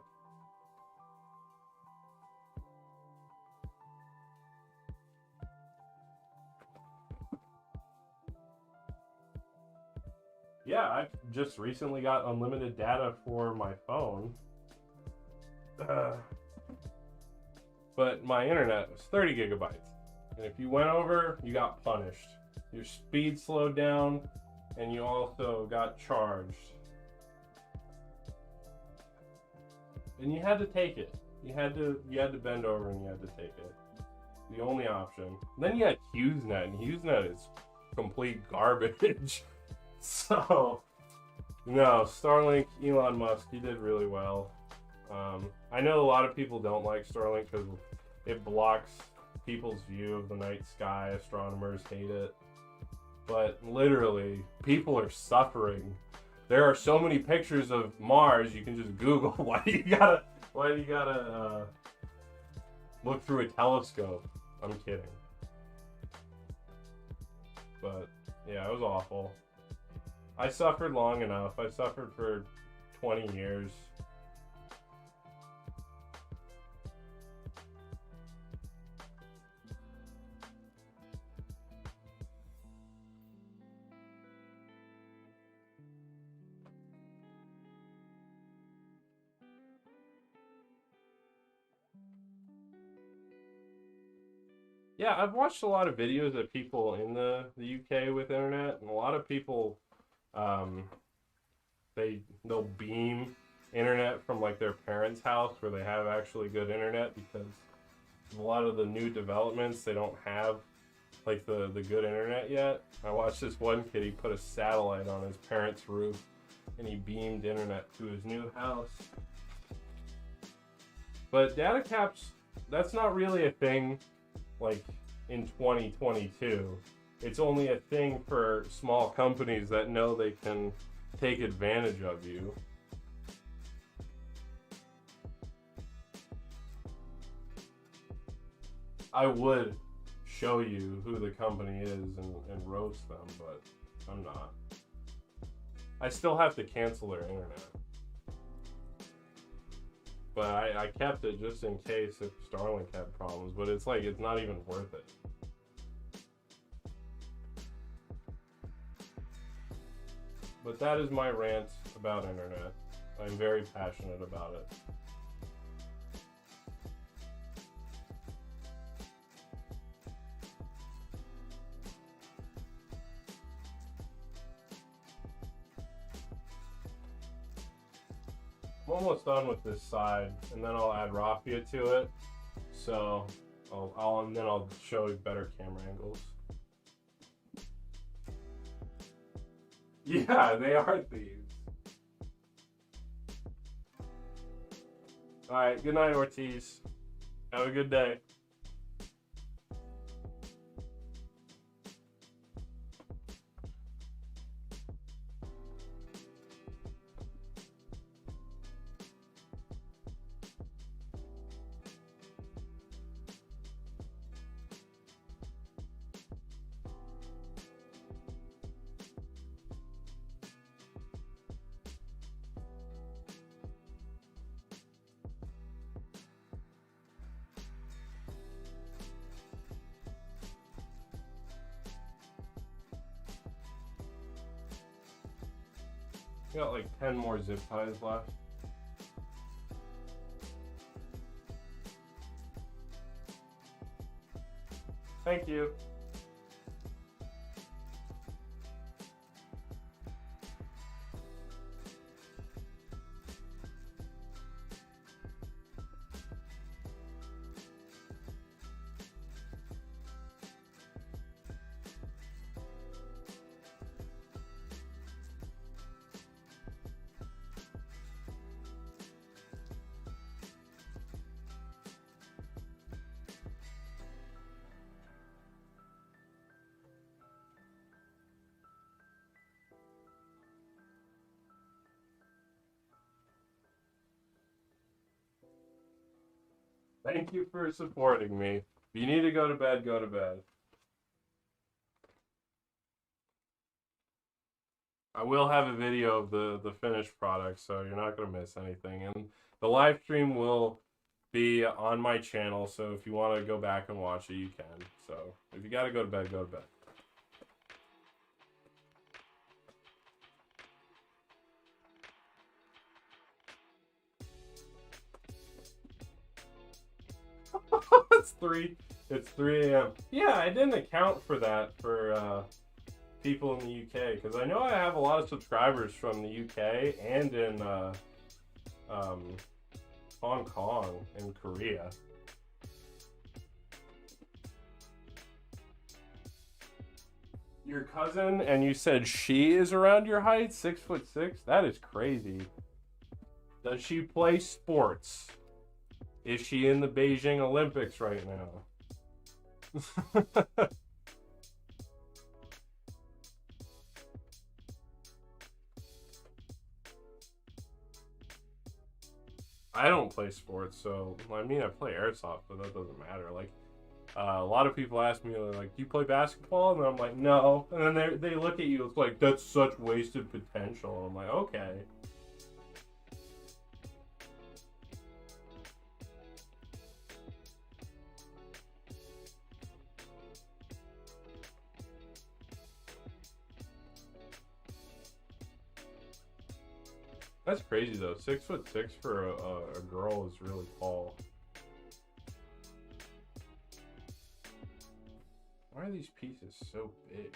Yeah, I just recently got unlimited data for my phone. But my internet was 30 gigabytes. And if you went over, you got punished. Your speed slowed down, and you also got charged. And you had to take it. You had to bend over and you had to take it. The only option. And then you had HughesNet, and HughesNet is complete garbage. So, no, Starlink, Elon Musk, he did really well. I know a lot of people don't like Starlink because it blocks people's view of the night sky. Astronomers hate it. But literally, people are suffering. There are so many pictures of Mars you can just Google. Why do you gotta look through a telescope? I'm kidding. But yeah, it was awful. I suffered long enough. I suffered for 20 years. Yeah, I've watched a lot of videos of people in the UK with internet, and a lot of people, they'll beam internet from like their parents' house where they have actually good internet, because a lot of the new developments, they don't have like the good internet yet. I watched this one kid, he put a satellite on his parents' roof and he beamed internet to his new house. But data caps, that's not really a thing like in 2022. It's only a thing for small companies that know they can take advantage of you. I would show you who the company is and roast them, but I'm not. I still have to cancel their internet. But I kept it just in case if Starlink had problems, but it's like, it's not even worth it. But that is my rant about internet. I'm very passionate about it. I'm almost done with this side, and then I'll add Raffia to it. So I'll show you better camera angles. Yeah, they are thieves. Alright, good night, Ortiz. Have a good day. We got like 10 more zip ties left. Thank you. Thank you for supporting me. If you need to go to bed, go to bed. I will have a video of the finished product, so you're not going to miss anything. And the live stream will be on my channel, so if you want to go back and watch it, you can. So if you got to go to bed, go to bed. It's 3 a.m. Yeah, I didn't account for that for people in the UK, because I know I have a lot of subscribers from the UK and in Hong Kong and Korea. Your cousin, and you said she is around your height, 6'6"? That is crazy. Does she play sports? Is she in the Beijing Olympics right now? I don't play sports, so I mean I play airsoft, but that doesn't matter. Like a lot of people ask me like, "Do you play basketball?" And I'm like, "No." And then they look at you. It's like, "That's such wasted potential." I'm like, "Okay." That's crazy though. 6'6" for a girl is really tall. Why are these pieces so big?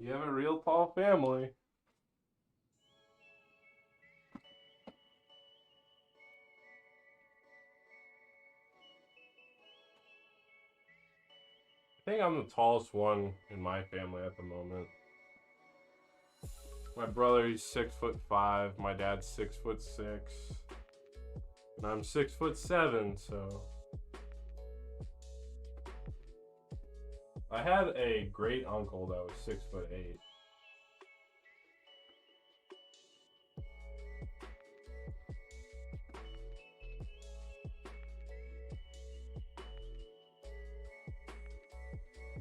You have a real tall family. I think I'm the tallest one in my family at the moment. My brother, he's 6'5". My dad's 6'6", and I'm 6'7". So I had a great uncle that was 6'8".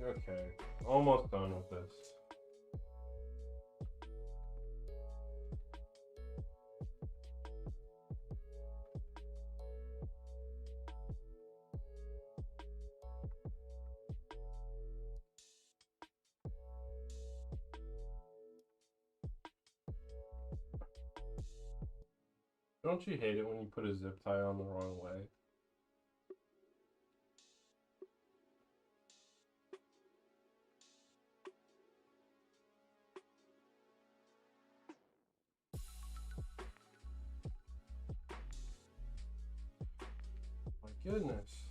Okay, almost done with this. Don't you hate it when you put a zip tie on the wrong way? goodness.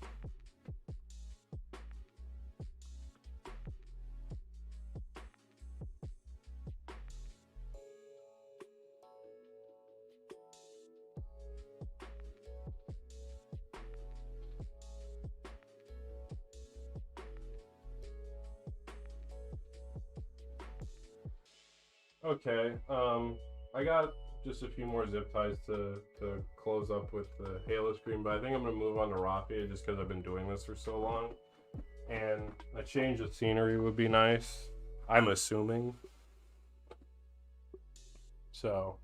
Okay, I got just a few more zip ties to close up with the Halo screen, but I think I'm gonna move on to Raffia just because I've been doing this for so long, and a change of scenery would be nice. I'm assuming. So.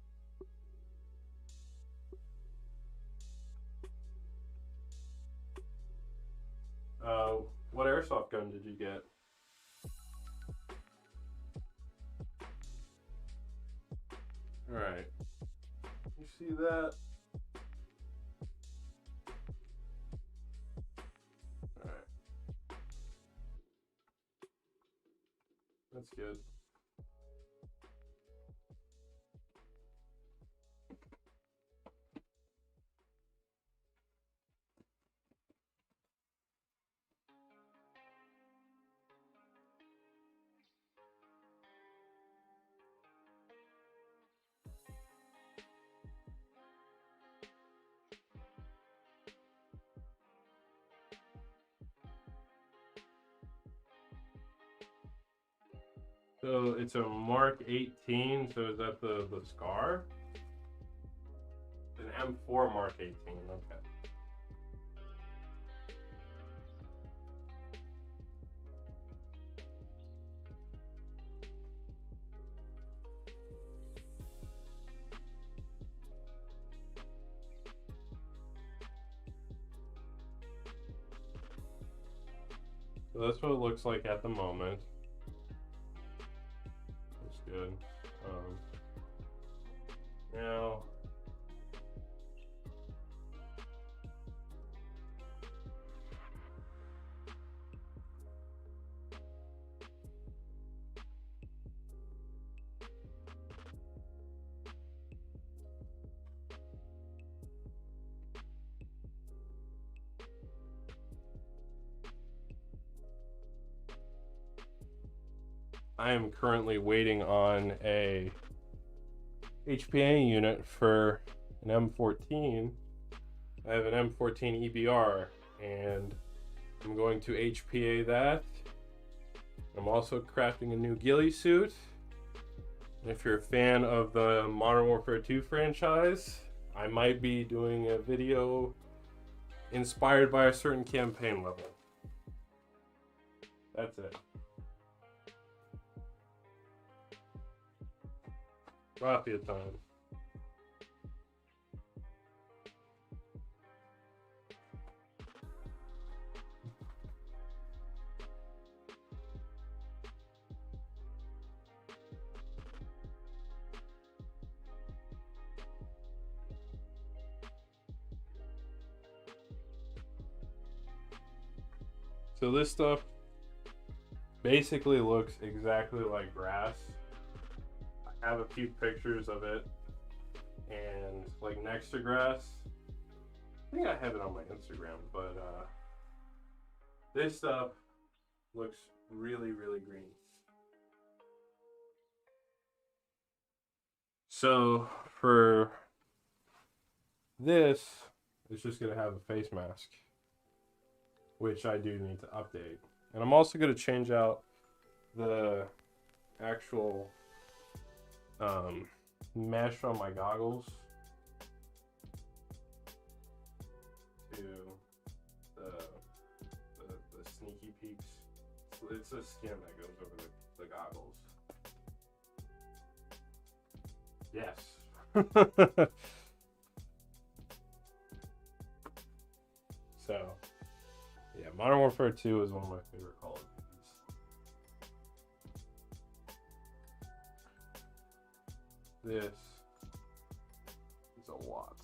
What airsoft gun did you get? Alright. You see that? Alright. That's good. So it's a Mark 18, so is that the SCAR? An M4 Mark 18, okay. So that's what it looks like at the moment. That's good. Now, I am currently waiting on a HPA unit for an M14. I have an M14 EBR and I'm going to HPA that. I'm also crafting a new Ghillie suit. And if you're a fan of the Modern Warfare 2 franchise, I might be doing a video inspired by a certain campaign level. That's it. Raffia time. So this stuff basically looks exactly like grass. I have a few pictures of it and like next to grass. I think I have it on my Instagram, but this stuff looks really, really green. So for this, it's just gonna have a face mask, which I do need to update. And I'm also gonna change out the actual mesh on my goggles to the sneaky peeks. So it's a skin that goes over the goggles. Yes. So, yeah, Modern Warfare 2 is one of my favorite Call of Duties. This is a lot.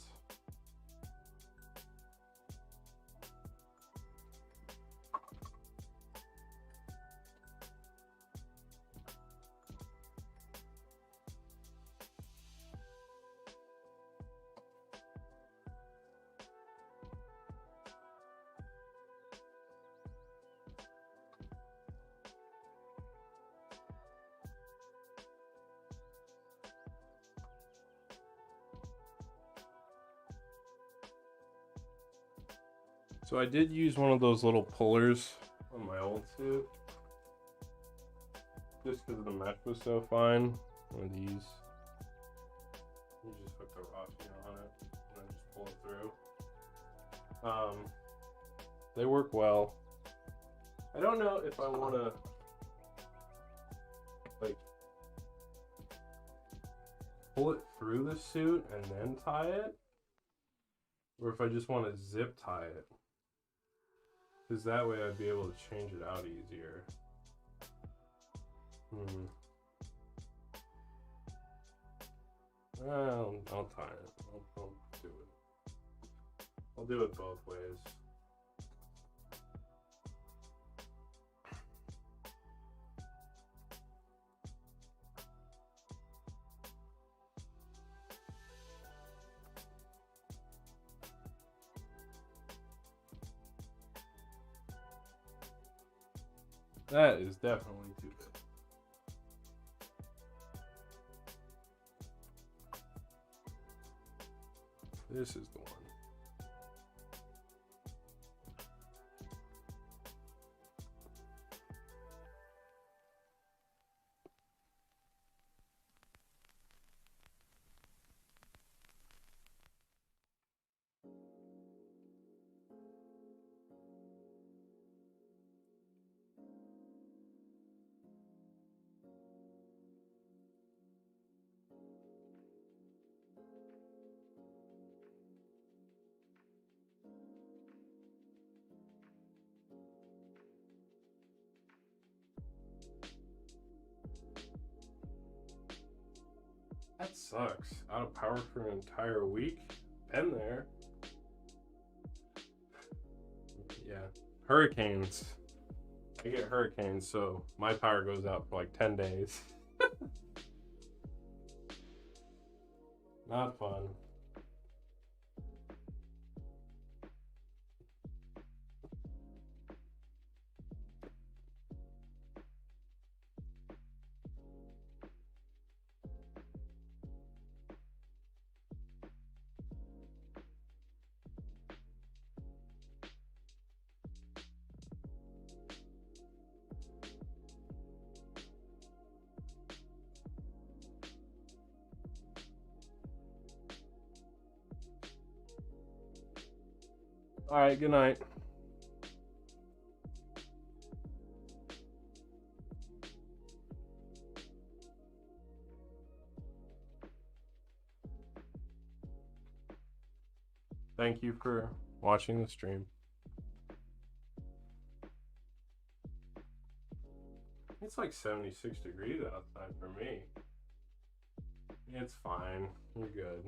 So I did use one of those little pullers on my old suit, just because the mesh was so fine. One of these. You just hook the Raffia on it and then just pull it through. They work well. I don't know if I want to like pull it through the suit and then tie it, or if I just want to zip tie it, because that way I'd be able to change it out easier. Well, I'll tie it. I'll do it. I'll do it both ways. That is definitely too good. This is the one. That sucks. Out of power for an entire week? Been there. Yeah. Hurricanes. I get hurricanes, so my power goes out for like 10 days. Not fun. All right, good night. Thank you for watching the stream. It's like 76 degrees outside for me. It's fine. You're good.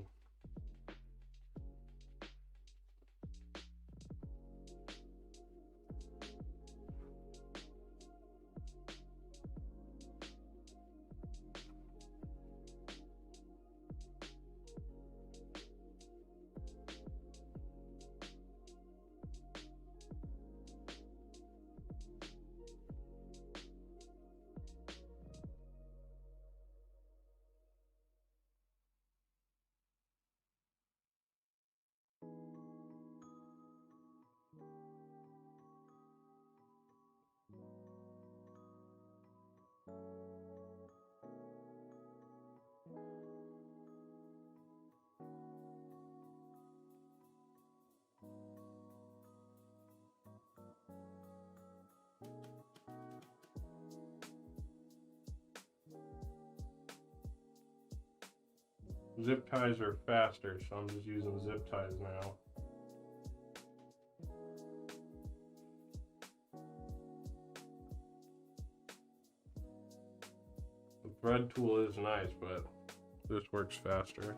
Zip ties are faster, so I'm just using zip ties now. The thread tool is nice, but this works faster.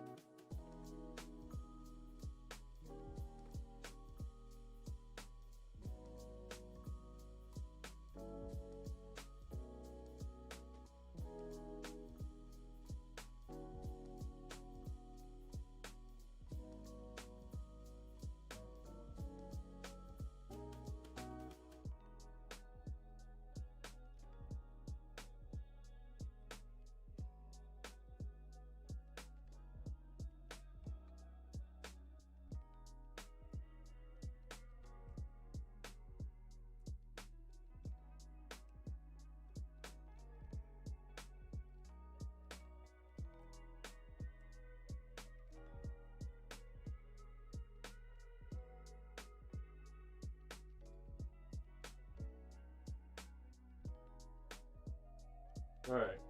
Alright.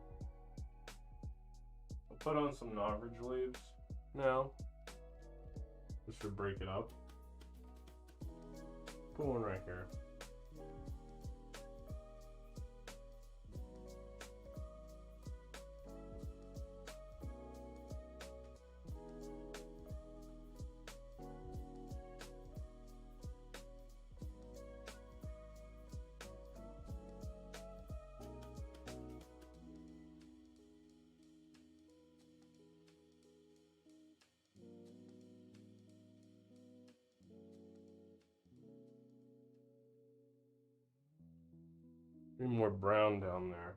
I'll put on some knobridge leaves now. This should break it up. Put one right here. Need more brown down there.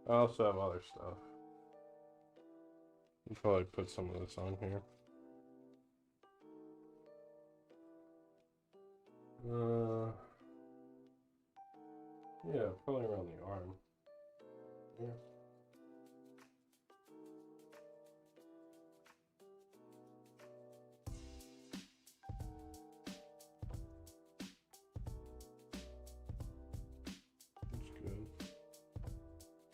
I also have other stuff. I'll probably put some of this on here. Yeah, probably around the arm. Yeah. That's good.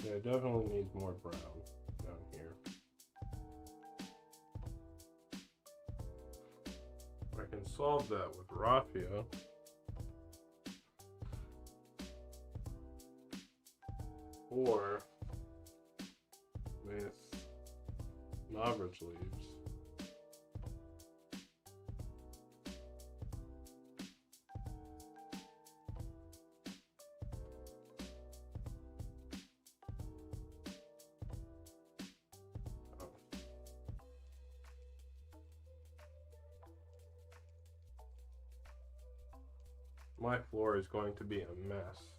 Yeah, it definitely needs more brown down here. I can solve that with Raffia. Or with knobridge leaves. My floor is going to be a mess.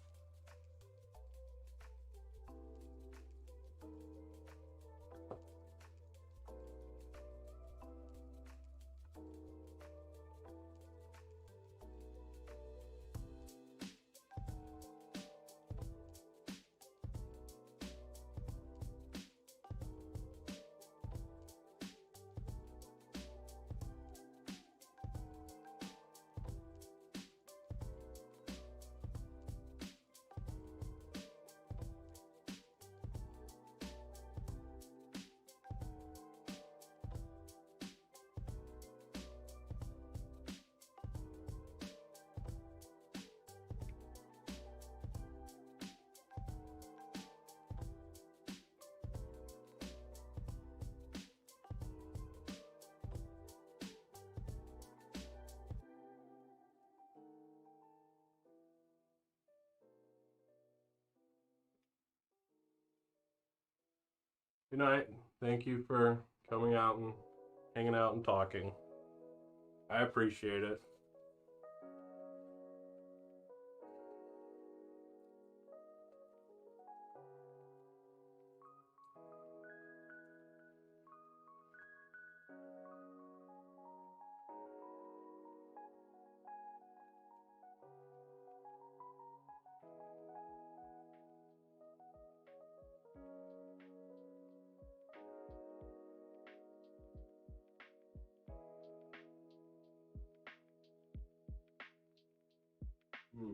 Good night. Thank you for coming out and hanging out and talking. I appreciate it. Mm-hmm.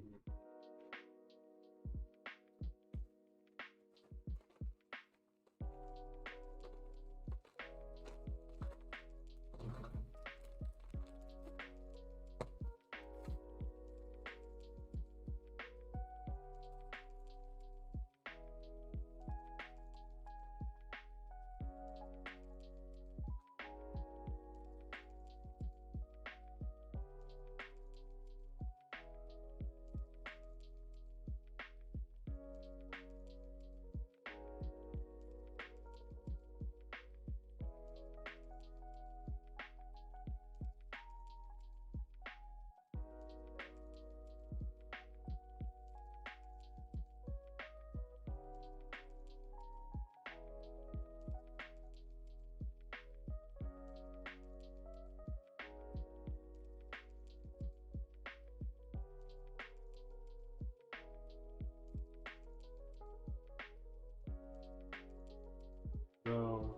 So,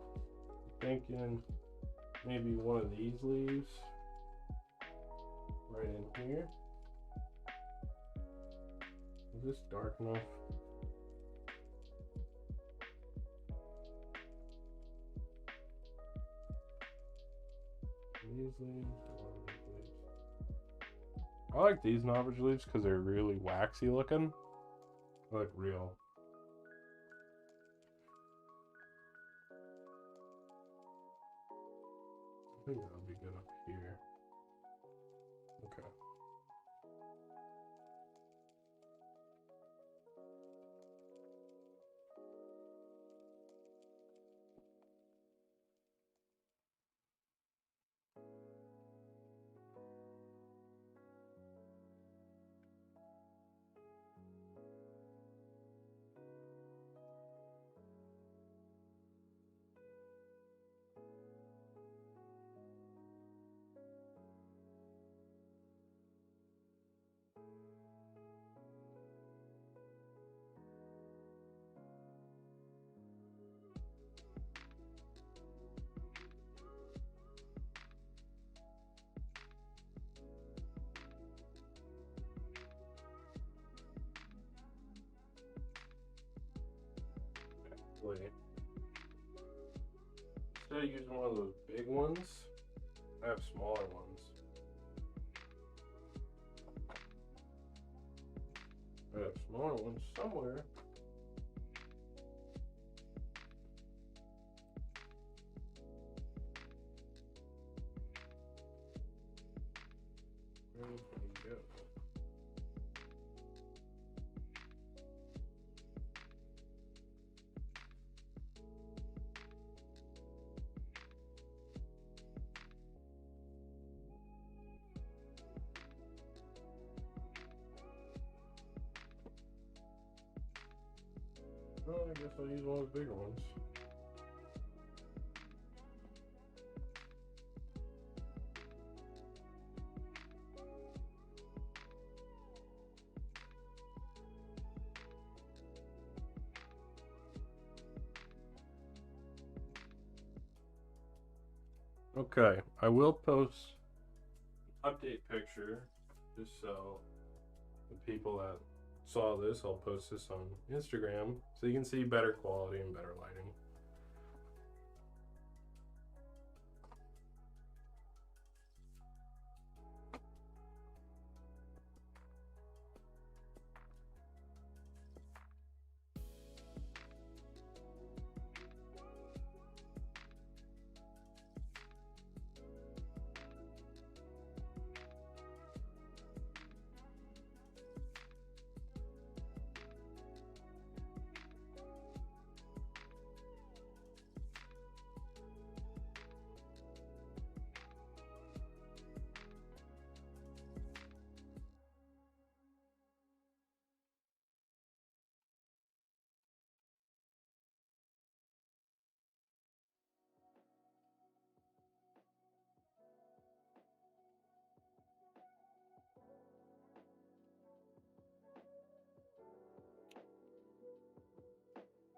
thinking maybe one of these leaves right in here. Is this dark enough? These leaves, I like these knobberge leaves because they're really waxy looking. They look real. I think that'll be good up here. Okay. Instead of using one of those big ones, I have smaller ones. I have smaller ones somewhere. Where did they go? Well, I guess I'll use one of the bigger ones. Okay, I will post an update picture just so the people that saw this, I'll post this on Instagram so you can see better quality and better lighting.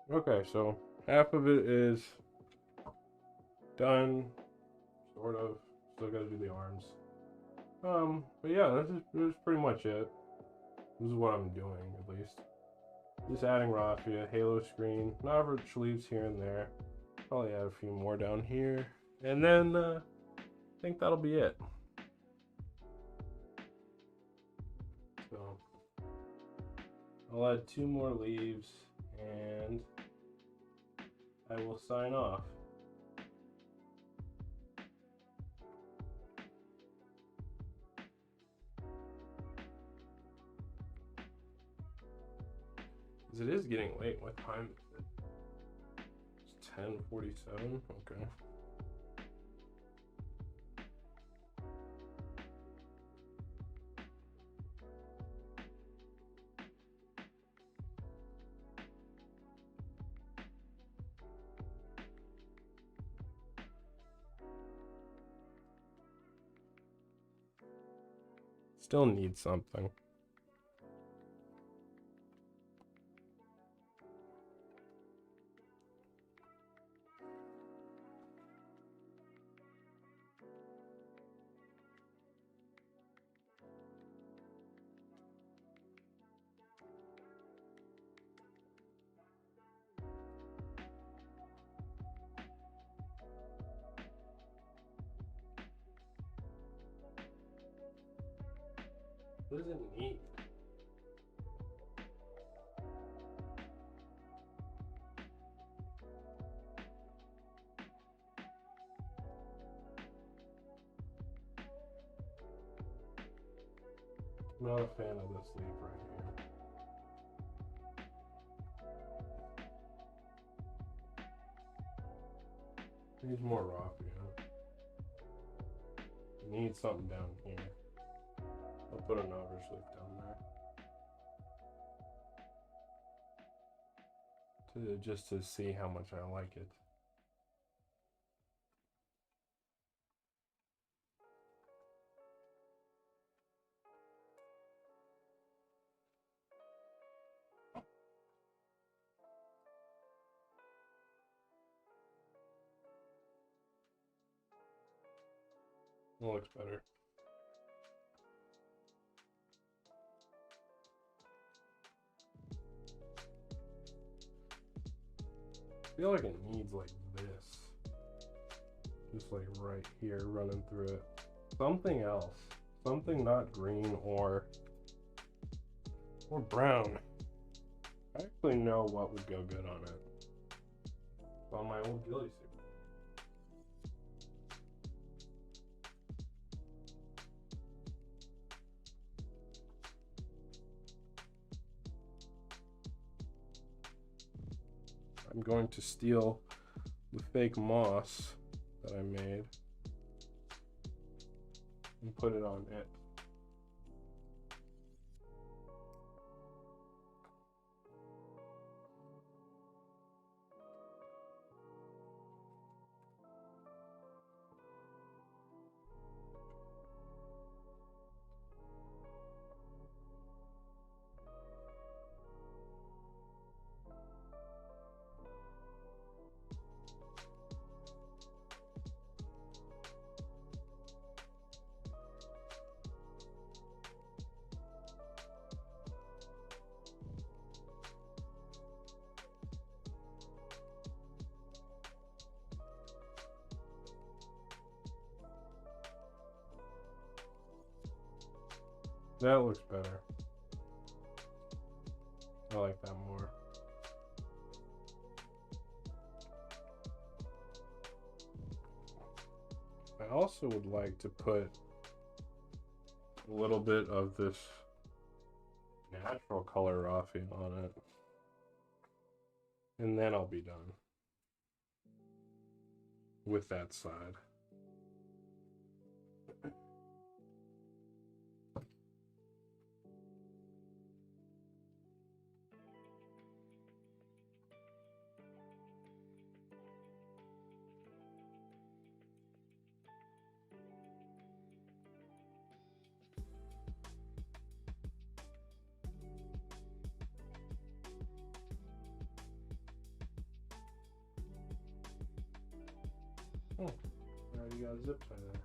Okay, so half of it is done, sort of. Still gotta do the arms. But yeah, this is pretty much it. This is what I'm doing, at least. Just adding Raffia, halo screen, knobberge leaves here and there. Probably add a few more down here. And then, I think that'll be it. So, I'll add 2 more leaves, and I will sign off. It is getting late. What time is it? It's 10:47. Okay. Still need something. What does it need? I'm not a fan of this leaf right here. Needs more Raffia. Need something down here. I'll put another leaf down there. Just to see how much I like it. It looks better. I feel like it needs like this. Just like right here running through it. Something else. Something not green or brown. I actually know what would go good on it. It's on my old Ghillie suit. I'm going to steal the fake moss that I made and put it on it. That looks better. I like that more. I also would like to put a little bit of this natural color Raffia on it. And then I'll be done with that side. Oh, I already got a zip tie there.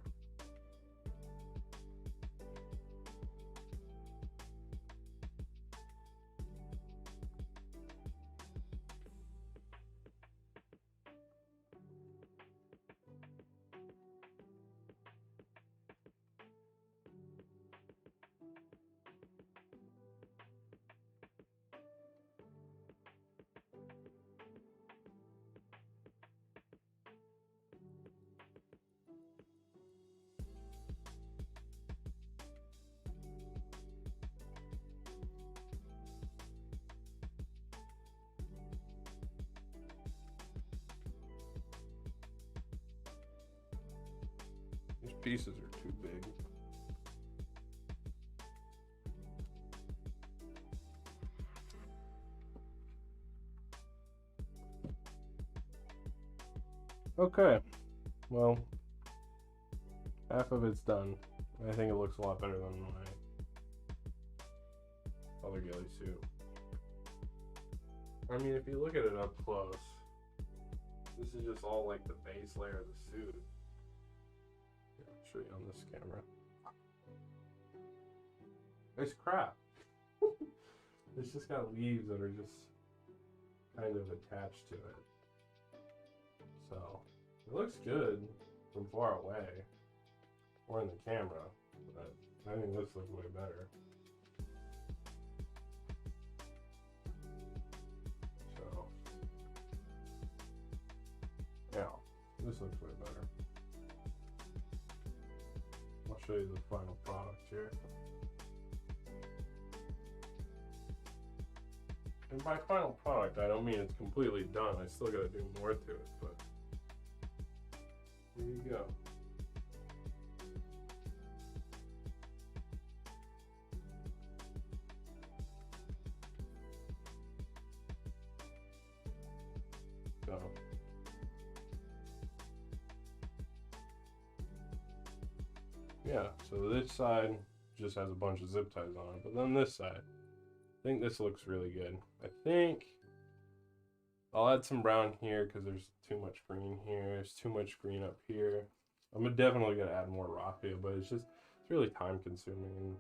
These pieces are too big. Okay, well, half of it's done. I think it looks a lot better than my other Ghillie suit. I mean, if you look at it up close, this is just all like the base layer of the suit. I'll show you on this camera. It's crap. It's just got leaves that are just kind of attached to it. So, it looks good from far away, or in the camera, but I think this looks way better. This looks way better. I'll show you the final product here. And by final product, I don't mean it's completely done. I still gotta do more to it, but here you go. So, yeah, so this side just has a bunch of zip ties on it, but then this side, I think this looks really good. I think I'll add some brown here because there's too much green here. There's too much green up here. I'm definitely gonna add more raffia, but it's really time consuming and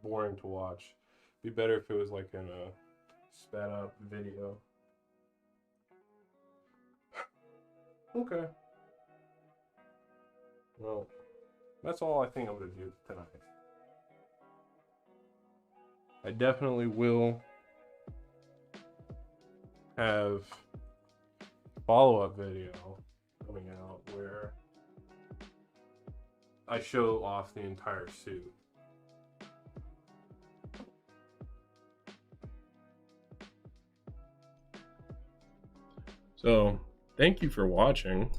boring to watch. It'd be better if it was like in a sped up video. Okay. Well, that's all I think I'm gonna do tonight. I definitely will have follow-up video coming out where I show off the entire suit. So, thank you for watching.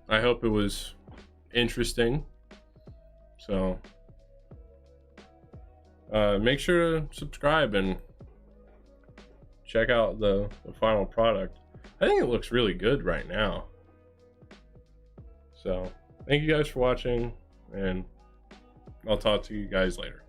I hope it was interesting. So, make sure to subscribe and check out the final product. I think it looks really good right now. So, thank you guys for watching, and I'll talk to you guys later.